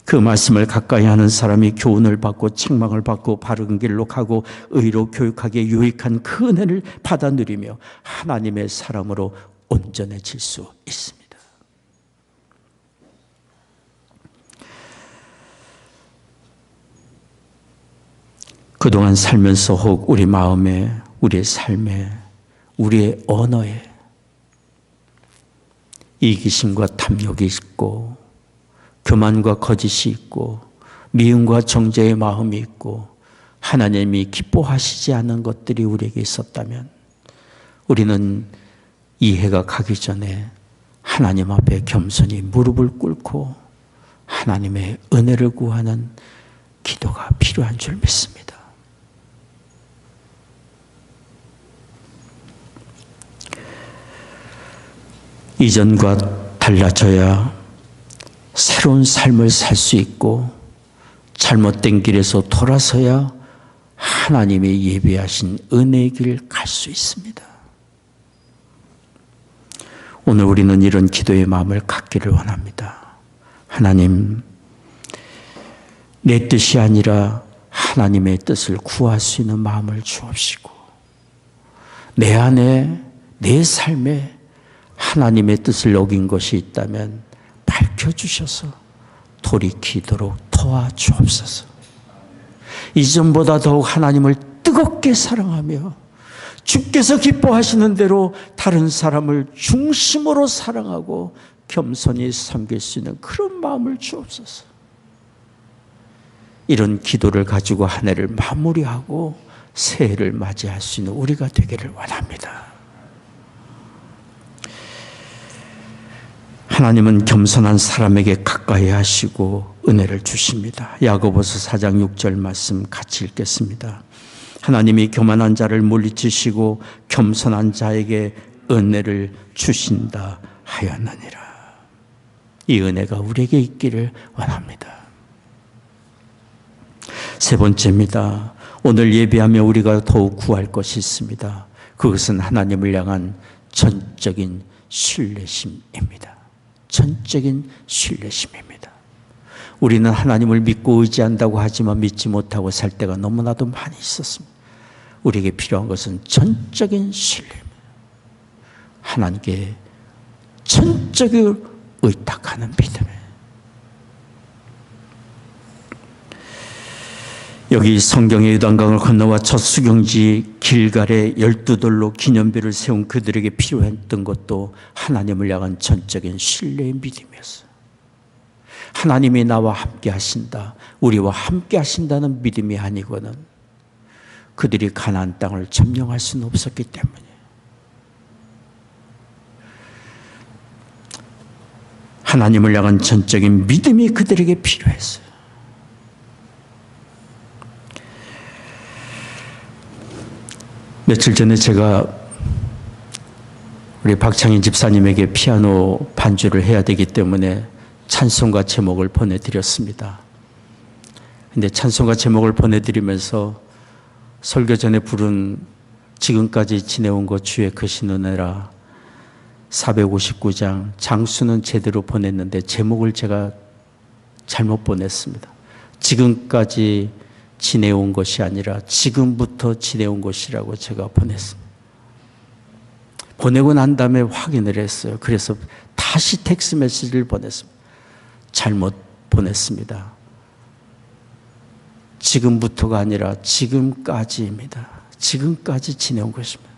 그 말씀을 가까이 하는 사람이 교훈을 받고 책망을 받고 바른 길로 가고 의로 교육하기에 유익한 그 은혜를 받아 누리며 하나님의 사람으로 온전해질 수 있습니다. 그동안 살면서 혹 우리 마음에, 우리의 삶에, 우리의 언어에 이기심과 탐욕이 있고 교만과 거짓이 있고 미움과 정죄의 마음이 있고 하나님이 기뻐하시지 않는 것들이 우리에게 있었다면 우리는 이 해가 가기 전에 하나님 앞에 겸손히 무릎을 꿇고 하나님의 은혜를 구하는 기도가 필요한 줄 믿습니다. 이전과 달라져야 새로운 삶을 살 수 있고 잘못된 길에서 돌아서야 하나님이 예비하신 은혜의 길 갈 수 있습니다. 오늘 우리는 이런 기도의 마음을 갖기를 원합니다. 하나님, 내 뜻이 아니라 하나님의 뜻을 구할 수 있는 마음을 주옵시고 내 안에, 내 삶에 하나님의 뜻을 어긴 것이 있다면 밝혀주셔서 돌이키도록 도와주옵소서. 이전보다 더욱 하나님을 뜨겁게 사랑하며 주께서 기뻐하시는 대로 다른 사람을 중심으로 사랑하고 겸손히 섬길 수 있는 그런 마음을 주옵소서. 이런 기도를 가지고 한 해를 마무리하고 새해를 맞이할 수 있는 우리가 되기를 원합니다. 하나님은 겸손한 사람에게 가까이 하시고 은혜를 주십니다. 야고보서 4장 6절 말씀 같이 읽겠습니다. 하나님이 교만한 자를 물리치시고 겸손한 자에게 은혜를 주신다 하였느니라. 이 은혜가 우리에게 있기를 원합니다. 세 번째입니다. 오늘 예배하며 우리가 더욱 구할 것이 있습니다. 그것은 하나님을 향한 전적인 신뢰심입니다. 전적인 신뢰심입니다. 우리는 하나님을 믿고 의지한다고 하지만 믿지 못하고 살 때가 너무나도 많이 있었습니다. 우리에게 필요한 것은 전적인 신뢰입니다. 하나님께 전적으로 의탁하는 믿음이에요. 여기 성경의 요단강을 건너와 첫 수경지 길갈에 12돌로 기념비를 세운 그들에게 필요했던 것도 하나님을 향한 전적인 신뢰의 믿음이었어요. 하나님이 나와 함께 하신다, 우리와 함께 하신다는 믿음이 아니고는 그들이 가나안 땅을 점령할 수는 없었기 때문에 하나님을 향한 전적인 믿음이 그들에게 필요했어요. 며칠 전에 제가 우리 박창인 집사님에게 피아노 반주를 해야 되기 때문에 찬송가 제목을 보내드렸습니다. 근데 찬송가 제목을 보내드리면서 설교 전에 부른 지금까지 지내온 것 주의 크신 은혜라 459장 장수는 제대로 보냈는데 제목을 제가 잘못 보냈습니다. 지금까지 지내온 것이 아니라 지금부터 지내온 것이라고 제가 보냈습니다. 보내고 난 다음에 확인을 했어요. 그래서 다시 텍스트 메시지를 보냈습니다. 잘못 보냈습니다. 지금부터가 아니라 지금까지입니다. 지금까지 지내온 것입니다.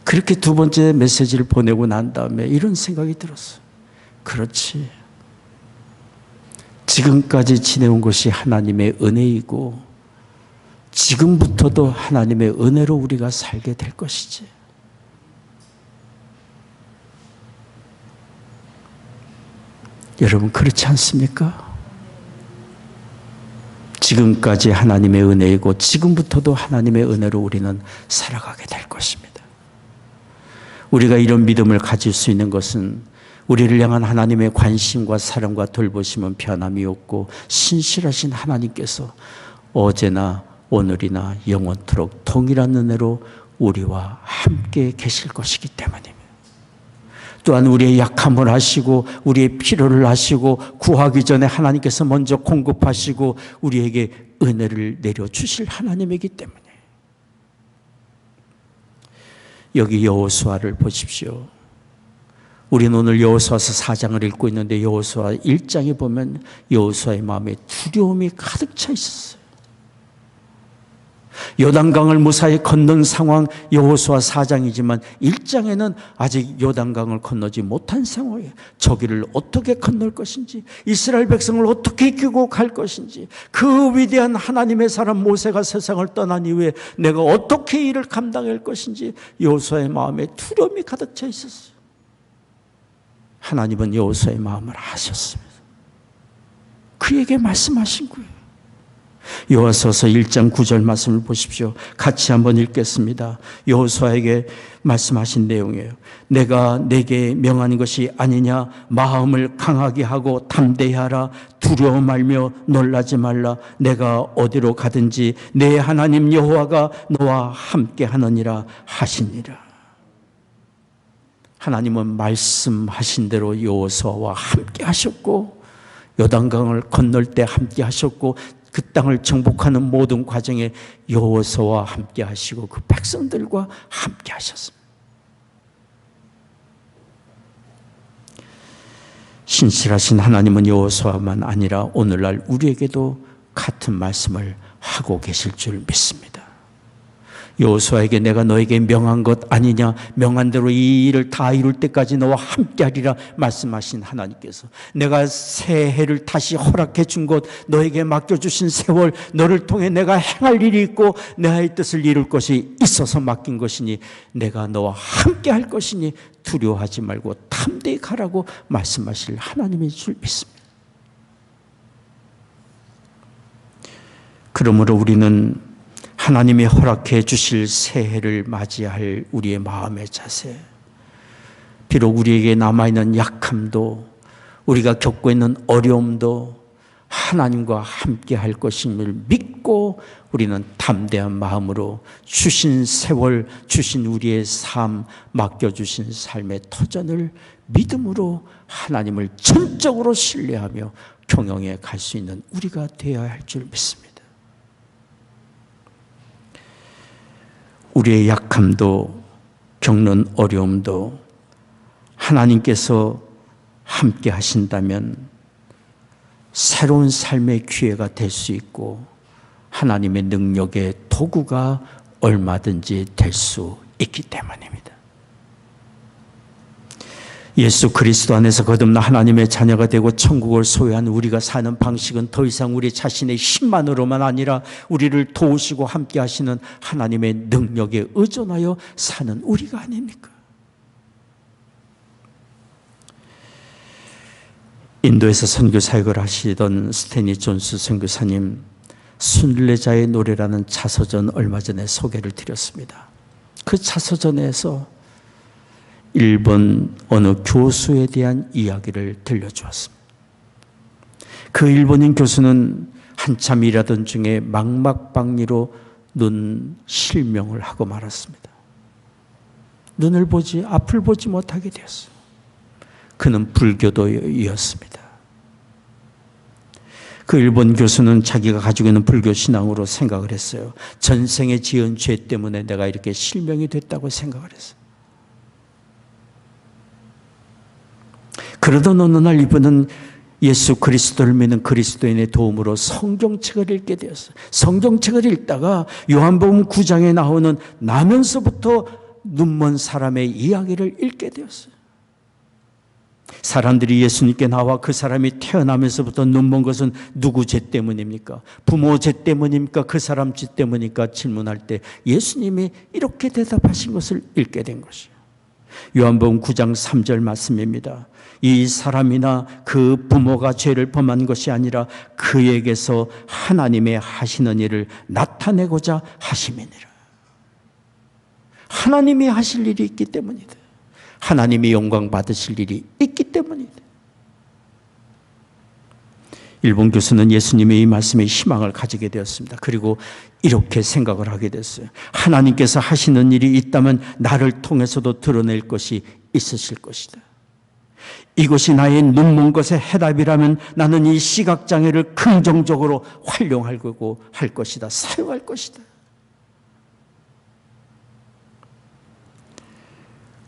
그렇게 두 번째 메시지를 보내고 난 다음에 이런 생각이 들었어요. 그렇지. 지금까지 지내온 것이 하나님의 은혜이고 지금부터도 하나님의 은혜로 우리가 살게 될 것이지. 여러분 그렇지 않습니까? 지금까지 하나님의 은혜이고 지금부터도 하나님의 은혜로 우리는 살아가게 될 것입니다. 우리가 이런 믿음을 가질 수 있는 것은 우리를 향한 하나님의 관심과 사랑과 돌보심은 변함이 없고 신실하신 하나님께서 어제나 오늘이나 영원토록 동일한 은혜로 우리와 함께 계실 것이기 때문입니다. 또한 우리의 약함을 아시고 우리의 필요를 아시고 구하기 전에 하나님께서 먼저 공급하시고 우리에게 은혜를 내려주실 하나님이기 때문에 여기 여호수아를 보십시오. 우리는 오늘 여호수아서 4장을 읽고 있는데 여호수아 1장에 보면 여호수아의 마음에 두려움이 가득 차 있었어요. 요단강을 무사히 건넌 상황 여호수아 4장이지만 1장에는 아직 요단강을 건너지 못한 상황이에요. 저기를 어떻게 건널 것인지 이스라엘 백성을 어떻게 이끌고 갈 것인지 그 위대한 하나님의 사람 모세가 세상을 떠난 이후에 내가 어떻게 일을 감당할 것인지 여호수아의 마음에 두려움이 가득 차 있었어요. 하나님은 여호수아의 마음을 아셨습니다. 그에게 말씀하신 거예요. 여호수아서 1장 9절 말씀을 보십시오. 같이 한번 읽겠습니다. 여호수아에게 말씀하신 내용이에요. 내가 내게 명한 것이 아니냐. 마음을 강하게 하고 담대히 하라. 두려워 말며 놀라지 말라. 내가 어디로 가든지 내 하나님 여호와가 너와 함께 하느니라 하시니라. 하나님은 말씀하신 대로 여호수아와 함께 하셨고 요단강을 건널 때 함께 하셨고 그 땅을 정복하는 모든 과정에 여호수아와 함께 하시고 그 백성들과 함께 하셨습니다. 신실하신 하나님은 여호수아만 아니라 오늘날 우리에게도 같은 말씀을 하고 계실 줄 믿습니다. 여호수아에게 내가 너에게 명한 것 아니냐. 명한 대로 이 일을 다 이룰 때까지 너와 함께하리라 말씀하신 하나님께서 내가 새 해를 다시 허락해 준 것, 너에게 맡겨주신 세월, 너를 통해 내가 행할 일이 있고 내의 뜻을 이룰 것이 있어서 맡긴 것이니 내가 너와 함께할 것이니 두려워하지 말고 담대히 가라고 말씀하실 하나님인 줄 믿습니다. 그러므로 우리는 하나님이 허락해 주실 새해를 맞이할 우리의 마음의 자세, 비록 우리에게 남아있는 약함도 우리가 겪고 있는 어려움도 하나님과 함께 할 것임을 믿고 우리는 담대한 마음으로 주신 세월, 주신 우리의 삶, 맡겨주신 삶의 터전을 믿음으로 하나님을 전적으로 신뢰하며 경영해 갈 수 있는 우리가 되어야 할 줄 믿습니다. 우리의 약함도 겪는 어려움도 하나님께서 함께 하신다면 새로운 삶의 기회가 될 수 있고 하나님의 능력의 도구가 얼마든지 될 수 있기 때문입니다. 예수 그리스도 안에서 거듭나 하나님의 자녀가 되고 천국을 소유한 우리가 사는 방식은 더 이상 우리 자신의 힘만으로만 아니라 우리를 도우시고 함께 하시는 하나님의 능력에 의존하여 사는 우리가 아닙니까? 인도에서 선교 사역을 하시던 스탠리 존스 선교사님 순례자의 노래라는 차서전 얼마 전에 소개를 드렸습니다. 그 차서전에서 일본 어느 교수에 대한 이야기를 들려주었습니다. 그 일본인 교수는 한참 일하던 중에 망막박리로 눈 실명을 하고 말았습니다. 앞을 보지 못하게 되었어요. 그는 불교도였습니다. 그 일본 교수는 자기가 가지고 있는 불교 신앙으로 생각을 했어요. 전생에 지은 죄 때문에 내가 이렇게 실명이 됐다고 생각을 했어요. 그러던 어느 날 이분은 예수 그리스도를 믿는 그리스도인의 도움으로 성경책을 읽게 되었어요. 성경책을 읽다가 요한복음 9장에 나오는 나면서부터 눈먼 사람의 이야기를 읽게 되었어요. 사람들이 예수님께 나와 그 사람이 태어나면서부터 눈먼 것은 누구 죄 때문입니까? 부모 죄 때문입니까? 그 사람 죄 때문입니까? 질문할 때 예수님이 이렇게 대답하신 것을 읽게 된 것이에요. 요한복음 9장 3절 말씀입니다. 이 사람이나 그 부모가 죄를 범한 것이 아니라 그에게서 하나님의 하시는 일을 나타내고자 하심이니라. 하나님이 하실 일이 있기 때문이다. 하나님이 영광 받으실 일이 있기 때문이다. 일본 교수는 예수님의 이 말씀에 희망을 가지게 되었습니다. 그리고 이렇게 생각을 하게 됐어요. 하나님께서 하시는 일이 있다면 나를 통해서도 드러낼 것이 있으실 것이다. 이것이 나의 눈먼 것의 해답이라면 나는 이 시각장애를 긍정적으로 활용하려고 할 것이다. 사용할 것이다.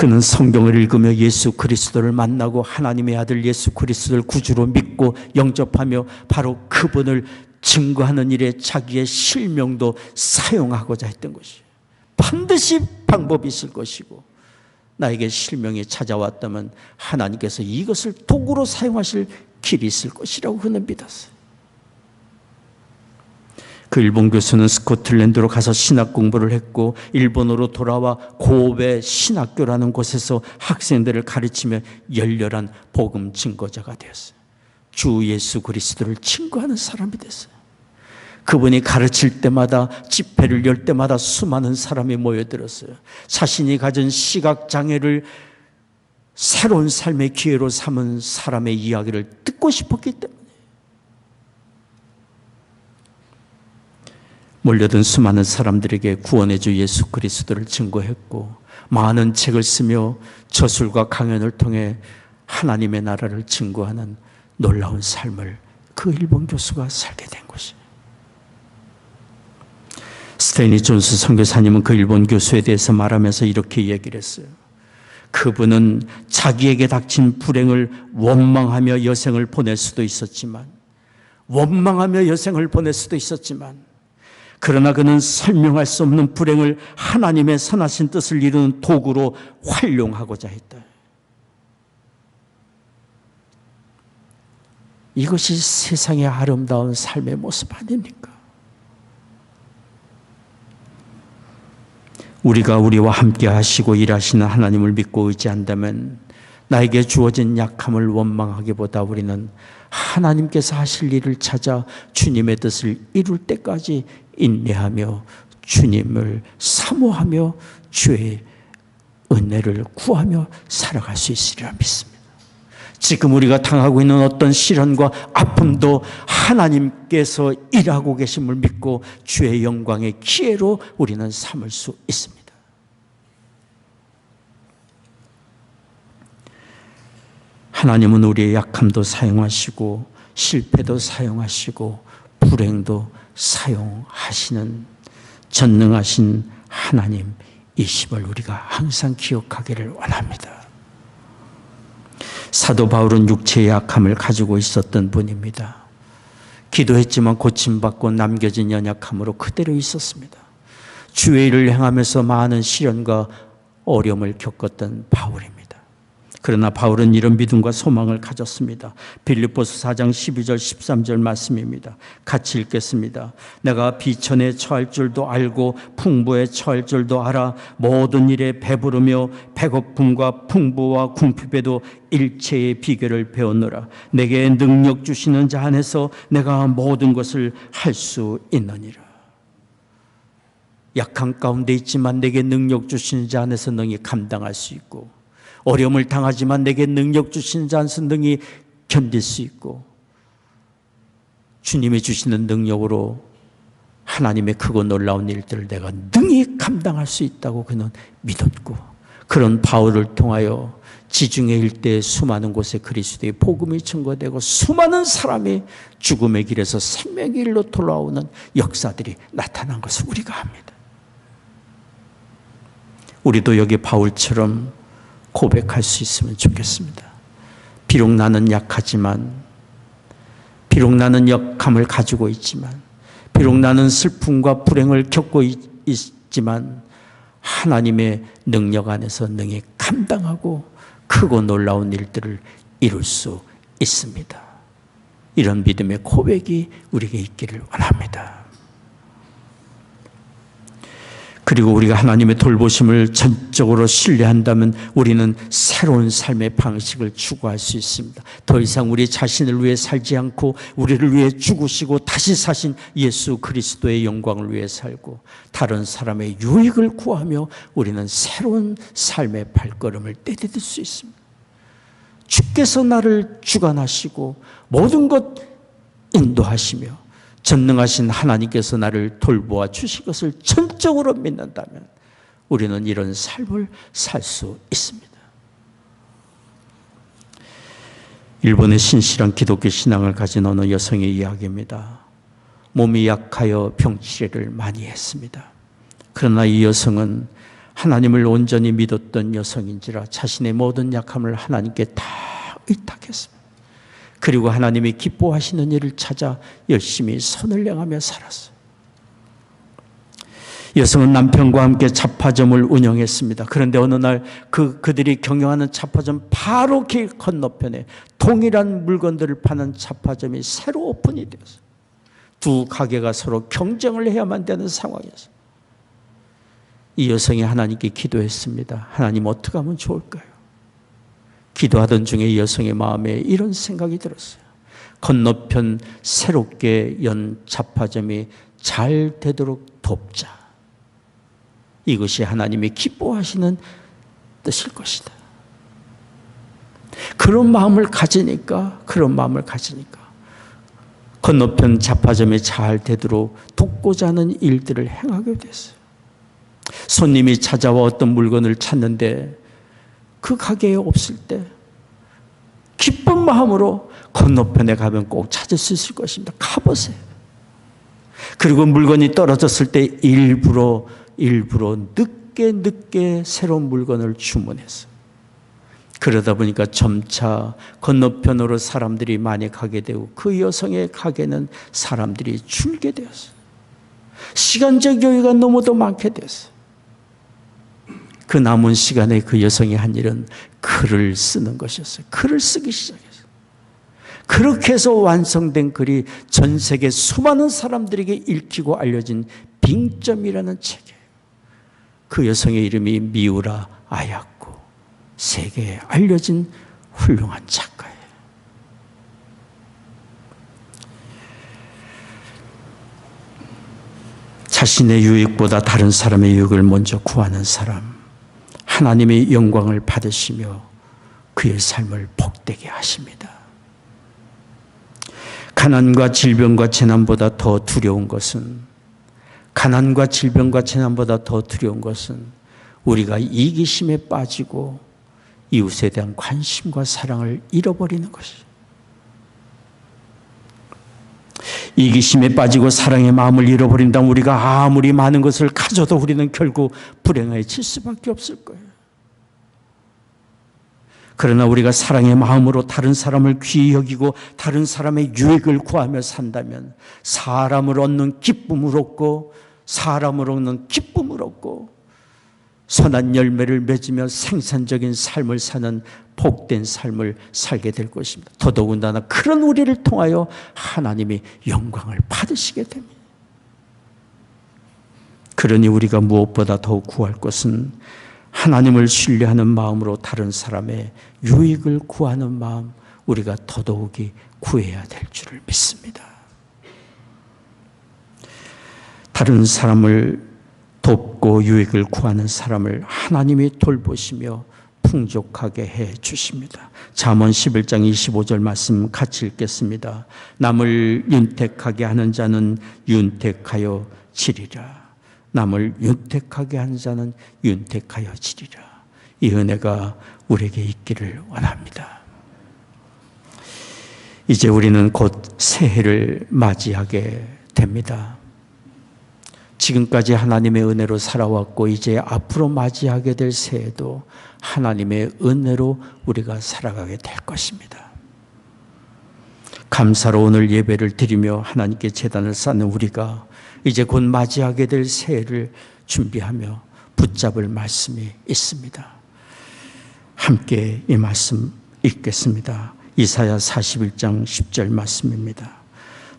그는 성경을 읽으며 예수 그리스도를 만나고 하나님의 아들 예수 그리스도를 구주로 믿고 영접하며 바로 그분을 증거하는 일에 자기의 실명도 사용하고자 했던 것이에요. 반드시 방법이 있을 것이고 나에게 실명이 찾아왔다면 하나님께서 이것을 도구로 사용하실 길이 있을 것이라고 그는 믿었어요. 그 일본 교수는 스코틀랜드로 가서 신학 공부를 했고 일본으로 돌아와 고베 신학교라는 곳에서 학생들을 가르치며 열렬한 복음 증거자가 되었어요. 주 예수 그리스도를 증거하는 사람이 됐어요. 그분이 가르칠 때마다 집회를 열 때마다 수많은 사람이 모여들었어요. 자신이 가진 시각장애를 새로운 삶의 기회로 삼은 사람의 이야기를 듣고 싶었기 때문에 몰려든 수많은 사람들에게 구원의 주 예수 그리스도를 증거했고 많은 책을 쓰며 저술과 강연을 통해 하나님의 나라를 증거하는 놀라운 삶을 그 일본 교수가 살게 된 것이에요. 스테니 존스 선교사님은 그 일본 교수에 대해서 말하면서 이렇게 얘기를 했어요. 그분은 자기에게 닥친 불행을 원망하며 여생을 보낼 수도 있었지만 그러나 그는 설명할 수 없는 불행을 하나님의 선하신 뜻을 이루는 도구로 활용하고자 했다. 이것이 세상의 아름다운 삶의 모습 아닙니까? 우리가 우리와 함께 하시고 일하시는 하나님을 믿고 의지한다면 나에게 주어진 약함을 원망하기보다 우리는 하나님께서 하실 일을 찾아 주님의 뜻을 이룰 때까지 인내하며 주님을 사모하며 주의 은혜를 구하며 살아갈 수 있으리라 믿습니다. 지금 우리가 당하고 있는 어떤 시련과 아픔도 하나님께서 일하고 계심을 믿고 주의 영광의 기회로 우리는 삼을 수 있습니다. 하나님은 우리의 약함도 사용하시고 실패도 사용하시고 불행도 사용하시는 전능하신 하나님이심을 우리가 항상 기억하기를 원합니다. 사도 바울은 육체의 약함을 가지고 있었던 분입니다. 기도했지만 고침받고 남겨진 연약함으로 그대로 있었습니다. 주의 일을 행하면서 많은 시련과 어려움을 겪었던 바울입니다. 그러나 바울은 이런 믿음과 소망을 가졌습니다. 빌립보서 4장 12절 13절 말씀입니다. 같이 읽겠습니다. 내가 비천에 처할 줄도 알고 풍부에 처할 줄도 알아 모든 일에 배부르며 배고픔과 풍부와 궁핍에도 일체의 비결을 배웠노라. 내게 능력 주시는 자 안에서 내가 모든 것을 할 수 있느니라. 약한 가운데 있지만 내게 능력 주시는 자 안에서 능히 감당할 수 있고 어려움을 당하지만 내게 능력 주신 자 안에서 능히 견딜 수 있고 주님이 주시는 능력으로 하나님의 크고 놀라운 일들을 내가 능히 감당할 수 있다고 그는 믿었고, 그런 바울을 통하여 지중해 일대의 수많은 곳에 그리스도의 복음이 증거되고 수많은 사람이 죽음의 길에서 생명의 길로 돌아오는 역사들이 나타난 것을 우리가 압니다. 우리도 여기 바울처럼 고백할 수 있으면 좋겠습니다. 비록 나는 약하지만, 비록 나는 역함을 가지고 있지만, 비록 나는 슬픔과 불행을 겪고 있지만 하나님의 능력 안에서 능히 감당하고 크고 놀라운 일들을 이룰 수 있습니다. 이런 믿음의 고백이 우리에게 있기를 원합니다. 그리고 우리가 하나님의 돌보심을 전적으로 신뢰한다면 우리는 새로운 삶의 방식을 추구할 수 있습니다. 더 이상 우리 자신을 위해 살지 않고 우리를 위해 죽으시고 다시 사신 예수 그리스도의 영광을 위해 살고 다른 사람의 유익을 구하며 우리는 새로운 삶의 발걸음을 떼디딜 수 있습니다. 주께서 나를 주관하시고 모든 것 인도하시며 전능하신 하나님께서 나를 돌보아 주실 것을 전적으로 믿는다면 우리는 이런 삶을 살 수 있습니다. 일본의 신실한 기독교 신앙을 가진 어느 여성의 이야기입니다. 몸이 약하여 병치레를 많이 했습니다. 그러나 이 여성은 하나님을 온전히 믿었던 여성인지라 자신의 모든 약함을 하나님께 다 의탁했습니다. 그리고 하나님이 기뻐하시는 일을 찾아 열심히 선을 행하며 살았어요. 여성은 남편과 함께 잡화점을 운영했습니다. 그런데 어느 날 그들이 경영하는 잡화점 바로 길 건너편에 동일한 물건들을 파는 잡화점이 새로 오픈이 되었어요. 두 가게가 서로 경쟁을 해야만 되는 상황이었어요. 이 여성이 하나님께 기도했습니다. 하나님, 어떻게 하면 좋을까요? 기도하던 중에 이 여성의 마음에 이런 생각이 들었어요. 건너편 새롭게 연 잡화점이 잘 되도록 돕자. 이것이 하나님이 기뻐하시는 뜻일 것이다. 그런 마음을 가지니까 건너편 잡화점이 잘 되도록 돕고자 하는 일들을 행하게 됐어요. 손님이 찾아와 어떤 물건을 찾는데 그 가게에 없을 때 기쁜 마음으로 건너편에 가면 꼭 찾을 수 있을 것입니다. 가보세요. 그리고 물건이 떨어졌을 때 일부러 늦게 새로운 물건을 주문했어요. 그러다 보니까 점차 건너편으로 사람들이 많이 가게 되고 그 여성의 가게는 사람들이 줄게 되었어요. 시간적 여유가 너무도 많게 됐어요. 그 남은 시간에 그 여성이 한 일은 글을 쓰는 것이었어요. 글을 쓰기 시작했어요. 그렇게 해서 완성된 글이 전 세계 수많은 사람들에게 읽히고 알려진 빙점이라는 책이에요. 그 여성의 이름이 미우라 아야코, 세계에 알려진 훌륭한 작가예요. 자신의 유익보다 다른 사람의 유익을 먼저 구하는 사람, 하나님의 영광을 받으시며 그의 삶을 복되게 하십니다. 가난과 질병과 재난보다 더 두려운 것은 우리가 이기심에 빠지고 이웃에 대한 관심과 사랑을 잃어버리는 것이죠. 이기심에 빠지고 사랑의 마음을 잃어버린다면 우리가 아무리 많은 것을 가져도 우리는 결국 불행에 칠 수밖에 없을 거예요. 그러나 우리가 사랑의 마음으로 다른 사람을 귀히 여기고 다른 사람의 유익을 구하며 산다면 사람을 얻는 기쁨을 얻고 선한 열매를 맺으며 생산적인 삶을 사는 복된 삶을 살게 될 것입니다. 더더군다나 그런 우리를 통하여 하나님이 영광을 받으시게 됩니다. 그러니 우리가 무엇보다 더욱 구할 것은 하나님을 신뢰하는 마음으로 다른 사람의 유익을 구하는 마음, 우리가 더더욱이 구해야 될 줄을 믿습니다. 다른 사람을 돕고 유익을 구하는 사람을 하나님이 돌보시며 풍족하게 해 주십니다. 잠언 11장 25절 말씀 같이 읽겠습니다. 남을 윤택하게 하는 자는 윤택하여 지리라. 남을 윤택하게 하는 자는 윤택하여 지리라. 이 은혜가 우리에게 있기를 원합니다. 이제 우리는 곧 새해를 맞이하게 됩니다. 지금까지 하나님의 은혜로 살아왔고 이제 앞으로 맞이하게 될 새해도 하나님의 은혜로 우리가 살아가게 될 것입니다. 감사로 오늘 예배를 드리며 하나님께 제단을 쌓는 우리가 이제 곧 맞이하게 될 새해를 준비하며 붙잡을 말씀이 있습니다. 함께 이 말씀 읽겠습니다. 이사야 41장 10절 말씀입니다.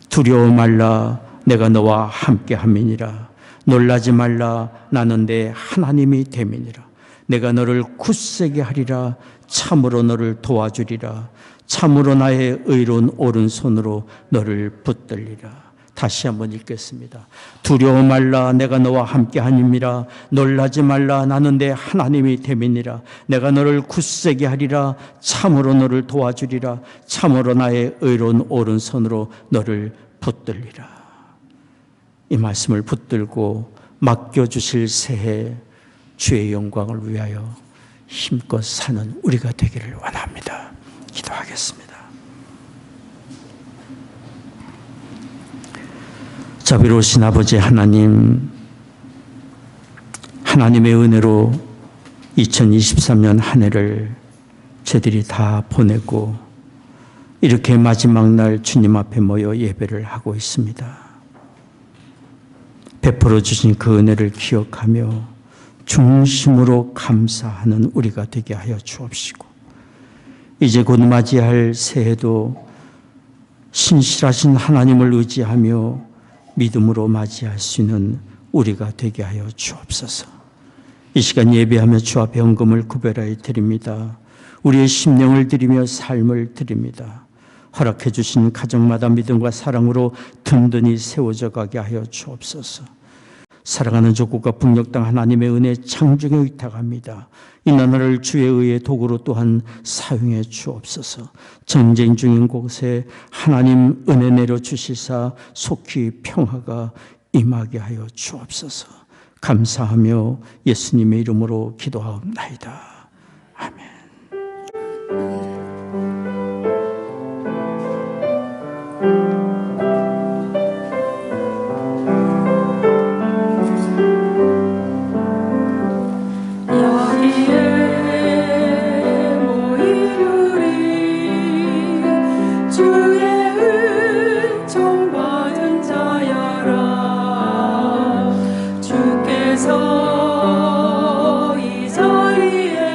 두려워 말라 내가 너와 함께 함이니라. 놀라지 말라 나는 내 하나님이 됨이니라. 내가 너를 굳세게 하리라. 참으로 너를 도와주리라. 참으로 나의 의로운 오른손으로 너를 붙들리라. 다시 한번 읽겠습니다. 두려워 말라 내가 너와 함께 하님이라. 놀라지 말라 나는 내 하나님이 됨이니라. 내가 너를 굳세게 하리라. 참으로 너를 도와주리라. 참으로 나의 의로운 오른손으로 너를 붙들리라. 이 말씀을 붙들고 맡겨주실 새해 주의 영광을 위하여 힘껏 사는 우리가 되기를 원합니다. 기도하겠습니다. 자비로우신 아버지 하나님, 하나님의 은혜로 2023년 한 해를 저희들이 다 보내고 이렇게 마지막 날 주님 앞에 모여 예배를 하고 있습니다. 베풀어 주신 그 은혜를 기억하며 중심으로 감사하는 우리가 되게 하여 주옵시고 이제 곧 맞이할 새해도 신실하신 하나님을 의지하며 믿음으로 맞이할 수 있는 우리가 되게 하여 주옵소서. 이 시간 예배하며 주 앞에 헌금을 구별하여 드립니다. 우리의 심령을 드리며 삶을 드립니다. 허락해 주신 가정마다 믿음과 사랑으로 든든히 세워져 가게 하여 주옵소서. 사랑하는 조국과 북녘 땅 하나님의 은혜 창중에 의탁합니다. 이 나라를 주의 의의 도구로 또한 사용해 주옵소서. 전쟁 중인 곳에 하나님 은혜 내려 주시사 속히 평화가 임하게 하여 주옵소서. 감사하며 예수님의 이름으로 기도하옵나이다. 아멘. 주께서 이 자리에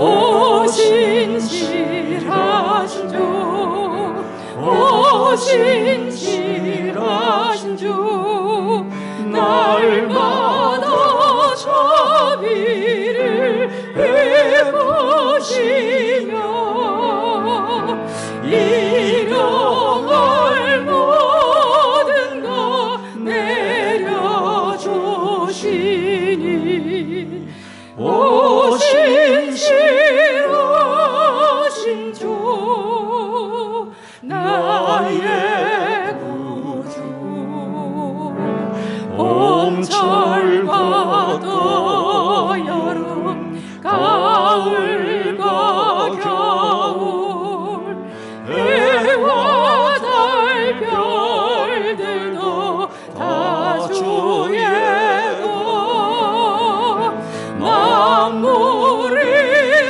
오 신실하신 주, 오 신실하신 주, 날마다 자비를 베푸시며 일용할 모든 것 내려주시니 오 신실하신 주, 나의 구주. 봄철과 또 여름, 가을과 겨울, 해와 달 별들도 다 주의 것, 만물이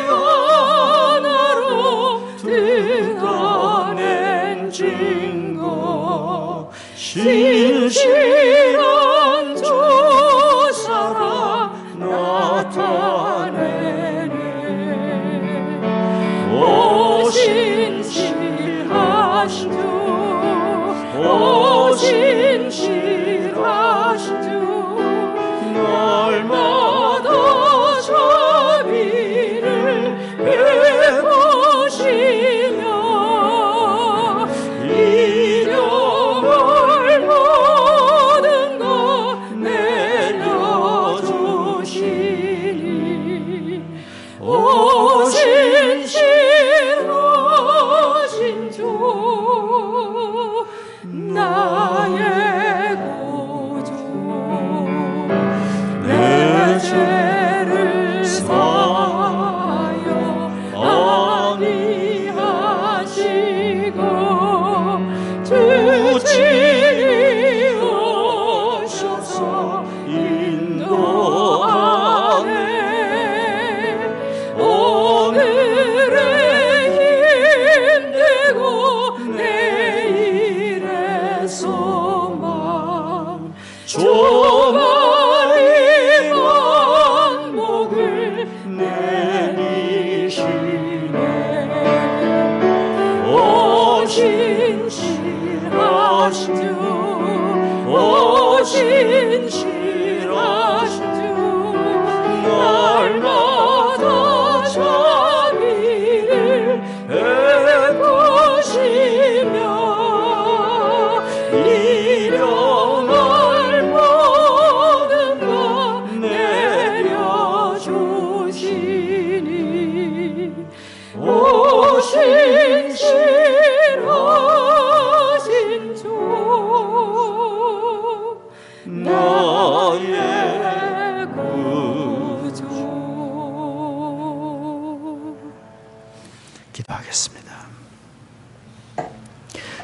하나로 드러낸 증거, 신실한 주 살아 나타내네. 오 신실하신 주, 오 신실하신 주, 날마다 자비를 베푸시며 일용할 모든 것 내려주시니 오 신실하신 주, 나의 구주. 내 죄를 사하여 아니하시고 주 친히 오셔서 인도하네. 오늘의 힘되고 내일의 소망, 조만이 만복을 내리시네. 오 신실하신 주, 오 신실하신 주, 날마다 자비를 베푸시며 일용할 모든 것 내려주시니 오 신실하신 주, 나의 구주. 기도하겠습니다.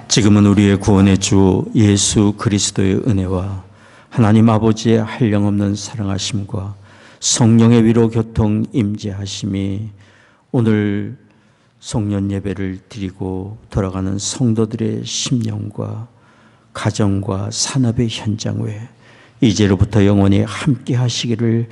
지금은 우리의 구원의 주 예수 그리스도의 은혜와 하나님 아버지의 한량없는 사랑하심과 성령의 위로 교통 임재하심이 오늘 송년 예배를 드리고 돌아가는 성도들의 심령과 가정과 산업의 현장 외에 이제로부터 영원히 함께 하시기를